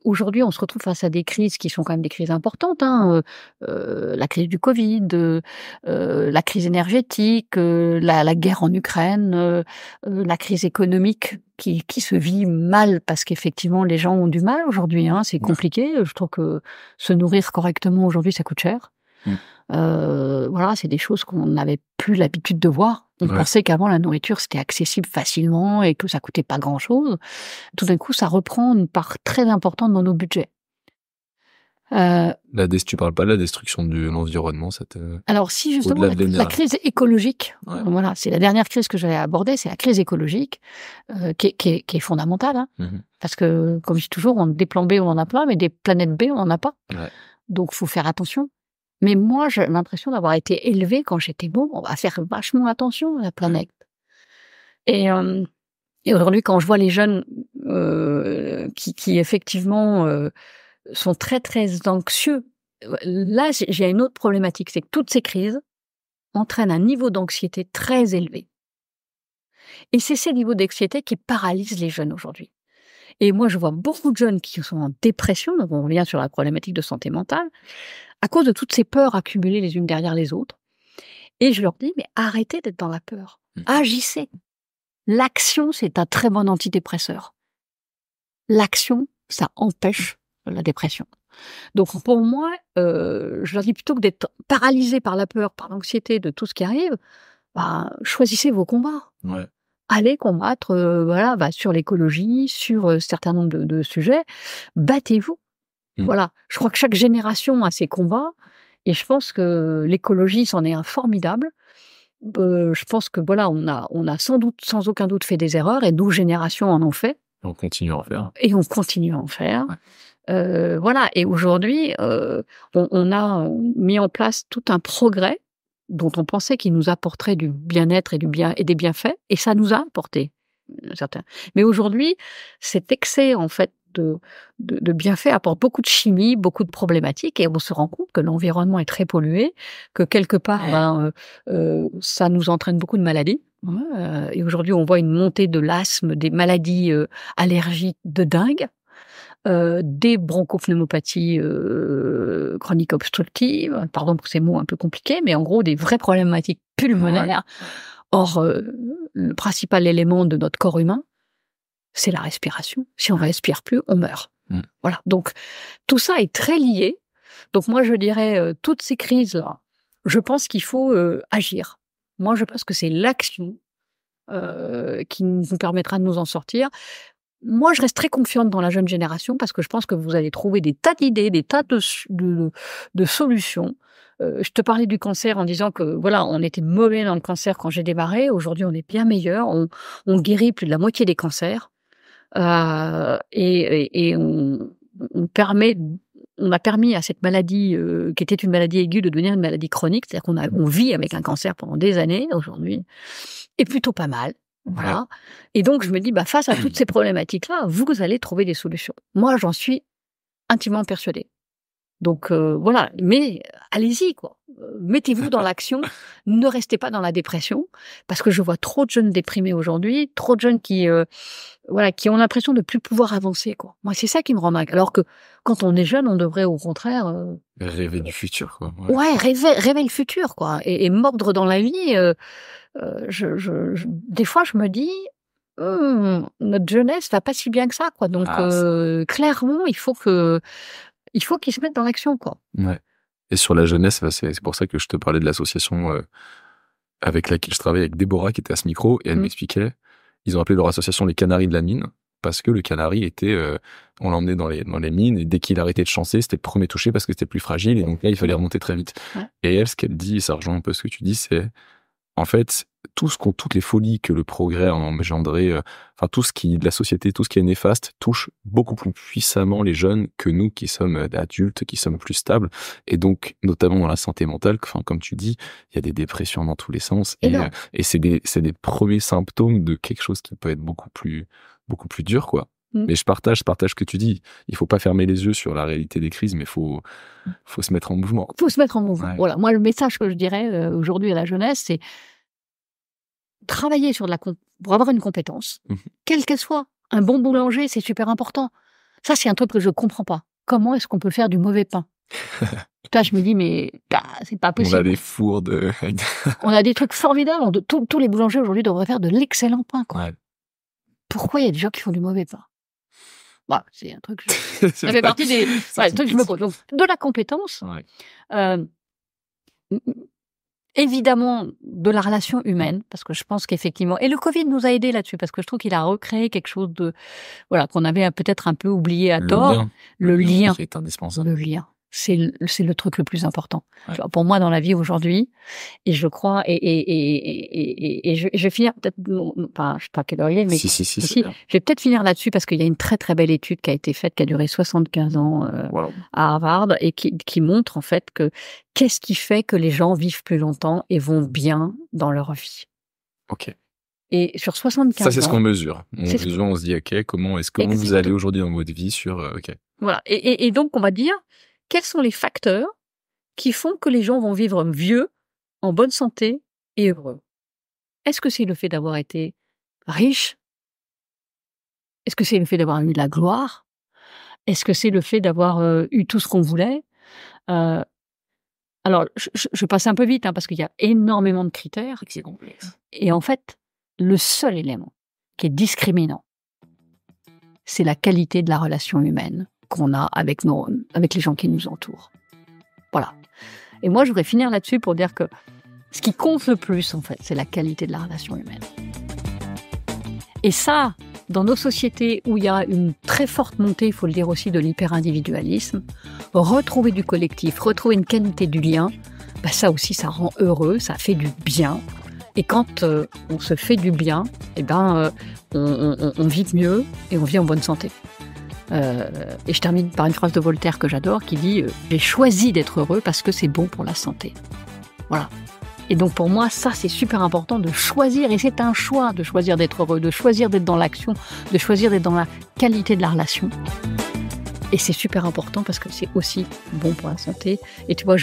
Aujourd'hui, on se retrouve face à des crises qui sont quand même des crises importantes, hein, la crise du Covid, la crise énergétique, la guerre en Ukraine, la crise économique qui se vit mal parce qu'effectivement les gens ont du mal aujourd'hui, hein, c'est compliqué. Je trouve que se nourrir correctement aujourd'hui, ça coûte cher. Voilà, c'est des choses qu'on n'avait plus l'habitude de voir. On pensait qu'avant la nourriture c'était accessible facilement et que ça coûtait pas grand-chose. Tout d'un coup, ça reprend une part très importante dans nos budgets. Tu parles pas de la destruction de l'environnement, alors si justement la crise écologique, voilà, c'est la dernière crise que j'avais abordée, c'est la crise écologique qui est fondamentale, hein, parce que comme je dis toujours, des plans B on en a plein, mais des planètes B on en a pas. Donc faut faire attention. Mais moi, j'ai l'impression d'avoir été élevée quand j'étais on va faire vachement attention à la planète. Et aujourd'hui, quand je vois les jeunes qui effectivement sont très très anxieux, là j'ai une autre problématique, c'est que toutes ces crises entraînent un niveau d'anxiété très élevé. Et c'est ces niveaux d'anxiété qui paralysent les jeunes aujourd'hui. Et moi, je vois beaucoup de jeunes qui sont en dépression, donc on revient sur la problématique de santé mentale, à cause de toutes ces peurs accumulées les unes derrière les autres. Et je leur dis, mais arrêtez d'être dans la peur. Agissez. L'action, c'est un très bon antidépresseur. L'action, ça empêche la dépression. Donc pour moi, je leur dis plutôt que d'être paralysés par la peur, par l'anxiété de tout ce qui arrive, bah, choisissez vos combats. Ouais. Allez combattre, sur l'écologie, sur un certain nombre de sujets. Battez-vous. Voilà. Je crois que chaque génération a ses combats et je pense que l'écologie c'en est un formidable. Je pense que voilà, on a sans doute, sans aucun doute fait des erreurs et nos générations en ont fait. On continue à en faire. Et on continue à en faire. Ouais. Voilà. Et aujourd'hui, on a mis en place tout un progrès dont on pensait qu'il nous apporterait du bien-être et des bienfaits, et ça nous a apporté certains. Mais aujourd'hui, cet excès en fait de bienfaits apporte beaucoup de chimie, beaucoup de problématiques, et on se rend compte que l'environnement est très pollué, que quelque part, ça nous entraîne beaucoup de maladies. Et aujourd'hui, on voit une montée de l'asthme, des maladies allergiques de dingue. Des bronchopneumopathies chroniques obstructives, pardon pour ces mots un peu compliqués, mais en gros des vraies problématiques pulmonaires. Or, le principal élément de notre corps humain, c'est la respiration. Si on respire plus, on meurt. Voilà. Donc, tout ça est très lié. Donc moi, je dirais, toutes ces crises-là, je pense qu'il faut agir. Moi, je pense que c'est l'action qui nous permettra de nous en sortir. Moi, je reste très confiante dans la jeune génération parce que je pense que vous allez trouver des tas d'idées, des tas de solutions. Je te parlais du cancer en disant que voilà, on était mauvais dans le cancer quand j'ai démarré. Aujourd'hui, on est bien meilleur. On guérit plus de la moitié des cancers et on a permis à cette maladie qui était une maladie aiguë de devenir une maladie chronique. C'est-à-dire on vit avec un cancer pendant des années aujourd'hui, et plutôt pas mal. Voilà. Et donc, je me dis, face à toutes ces problématiques-là, vous allez trouver des solutions. Moi, j'en suis intimement persuadée. Donc, voilà. Mais allez-y, quoi. Mettez-vous dans l'action. Ne restez pas dans la dépression. Parce que je vois trop de jeunes déprimés aujourd'hui, trop de jeunes qui ont l'impression de plus pouvoir avancer, quoi. Moi, c'est ça qui me rend dingue. Alors que quand on est jeune, on devrait au contraire rêver du futur, quoi. Ouais, rêver le futur, quoi. Et mordre dans la vie. Des fois, je me dis, notre jeunesse va pas si bien que ça, quoi. Donc, clairement, il faut qu'ils se mettent dans l'action, quoi. Ouais. Et sur la jeunesse, c'est pour ça que je te parlais de l'association avec laquelle je travaille, avec Déborah, qui était à ce micro, et elle m'expliquait, ils ont appelé leur association les Canaris de la mine, parce que le canari était, on l'emmenait dans les mines, et dès qu'il arrêtait de chancer, c'était le premier touché parce que c'était plus fragile, et donc là, il fallait remonter très vite. Ouais. Et elle, ce qu'elle dit, et ça rejoint un peu ce que tu dis, c'est, en fait, toutes les folies que le progrès a engendré, tout ce qui, de la société, tout ce qui est néfaste, touche beaucoup plus puissamment les jeunes que nous qui sommes adultes, qui sommes plus stables. Et donc, notamment dans la santé mentale, comme tu dis, il y a des dépressions dans tous les sens. Et c'est des premiers symptômes de quelque chose qui peut être beaucoup plus dur, quoi. Mais je partage ce que tu dis. Il faut pas fermer les yeux sur la réalité des crises, mais faut se mettre en mouvement. Faut se mettre en mouvement. Ouais. Voilà. Moi, le message que je dirais aujourd'hui à la jeunesse, c'est travailler pour avoir une compétence, quelle qu'elle soit. Un bon boulanger, c'est super important. Ça, c'est un truc que je comprends pas. Comment est-ce qu'on peut faire du mauvais pain? Là, je me dis, mais c'est pas possible. On a des fours on a des trucs formidables. Tous les boulangers aujourd'hui devraient faire de l'excellent pain, quoi. Ouais. Pourquoi il y a des gens qui font du mauvais pain? C'est un truc. Ça fait partie des trucs que je me pose. Donc, de la compétence. Ouais. Évidemment, de la relation humaine, parce que je pense qu'effectivement... Et le Covid nous a aidés là-dessus, parce que je trouve qu'il a recréé quelque chose qu'on avait peut-être un peu oublié à tort. Le lien. C'est indispensable. Le lien. C'est le truc le plus important. Ouais. Pour moi, dans la vie aujourd'hui, et je crois, et je vais finir peut-être, je sais pas quelle heure il est, mais si, je vais peut-être finir là-dessus parce qu'il y a une très très belle étude qui a été faite, qui a duré 75 ans à Harvard, et qui montre en fait que qu'est-ce qui fait que les gens vivent plus longtemps et vont bien dans leur vie. Ok. Et sur 75 ans... Ça, c'est ce qu'on mesure. On se dit, ok, comment vous allez aujourd'hui dans votre vie sur... ok. Voilà. Et donc, on va dire... Quels sont les facteurs qui font que les gens vont vivre vieux, en bonne santé et heureux? Est-ce que c'est le fait d'avoir été riche? Est-ce que c'est le fait d'avoir eu de la gloire? Est-ce que c'est le fait d'avoir eu tout ce qu'on voulait? Alors, je passe un peu vite parce qu'il y a énormément de critères. C'est complexe. Et en fait, le seul élément qui est discriminant, c'est la qualité de la relation humaine. qu'on a avec les gens qui nous entourent. Voilà. Et moi, je voudrais finir là-dessus pour dire que ce qui compte le plus, en fait, c'est la qualité de la relation humaine. Et ça, dans nos sociétés où il y a une très forte montée, il faut le dire aussi, de l'hyper-individualisme, retrouver du collectif, retrouver une qualité du lien, ça aussi, ça rend heureux, ça fait du bien. Et quand on se fait du bien, on vit mieux et on vit en bonne santé. Et je termine par une phrase de Voltaire que j'adore qui dit « J'ai choisi d'être heureux parce que c'est bon pour la santé ». Voilà. Et donc pour moi, ça c'est super important de choisir, et c'est un choix de choisir d'être heureux, de choisir d'être dans l'action, de choisir d'être dans la qualité de la relation. Et c'est super important parce que c'est aussi bon pour la santé. Et tu vois,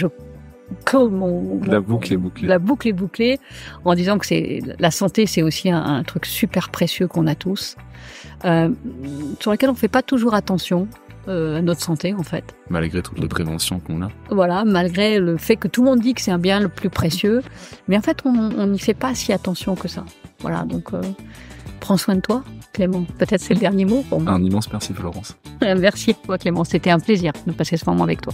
la boucle est bouclée. La boucle est bouclée en disant que la santé, c'est aussi un truc super précieux qu'on a tous, sur lequel on ne fait pas toujours attention à notre santé, en fait. Malgré toutes les préventions qu'on a. Voilà, malgré le fait que tout le monde dit que c'est un bien le plus précieux, mais en fait, on n'y fait pas si attention que ça. Voilà, donc prends soin de toi, Clément. Peut-être c'est le dernier mot pour moi. Un immense merci, Florence. Merci à toi, Clément. C'était un plaisir de passer ce moment avec toi.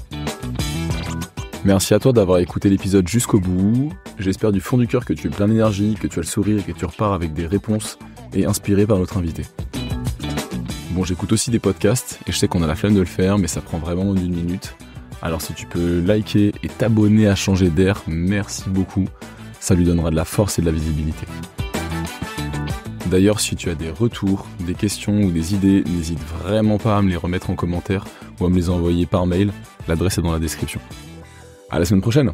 Merci à toi d'avoir écouté l'épisode jusqu'au bout. J'espère du fond du cœur que tu es plein d'énergie, que tu as le sourire et que tu repars avec des réponses et inspiré par notre invité. Bon, j'écoute aussi des podcasts et je sais qu'on a la flemme de le faire, mais ça prend vraiment moins d'1 minute. Alors si tu peux liker et t'abonner à Changer d'air, merci beaucoup. Ça lui donnera de la force et de la visibilité. D'ailleurs, si tu as des retours, des questions ou des idées, n'hésite vraiment pas à me les remettre en commentaire ou à me les envoyer par mail. L'adresse est dans la description. À la semaine prochaine!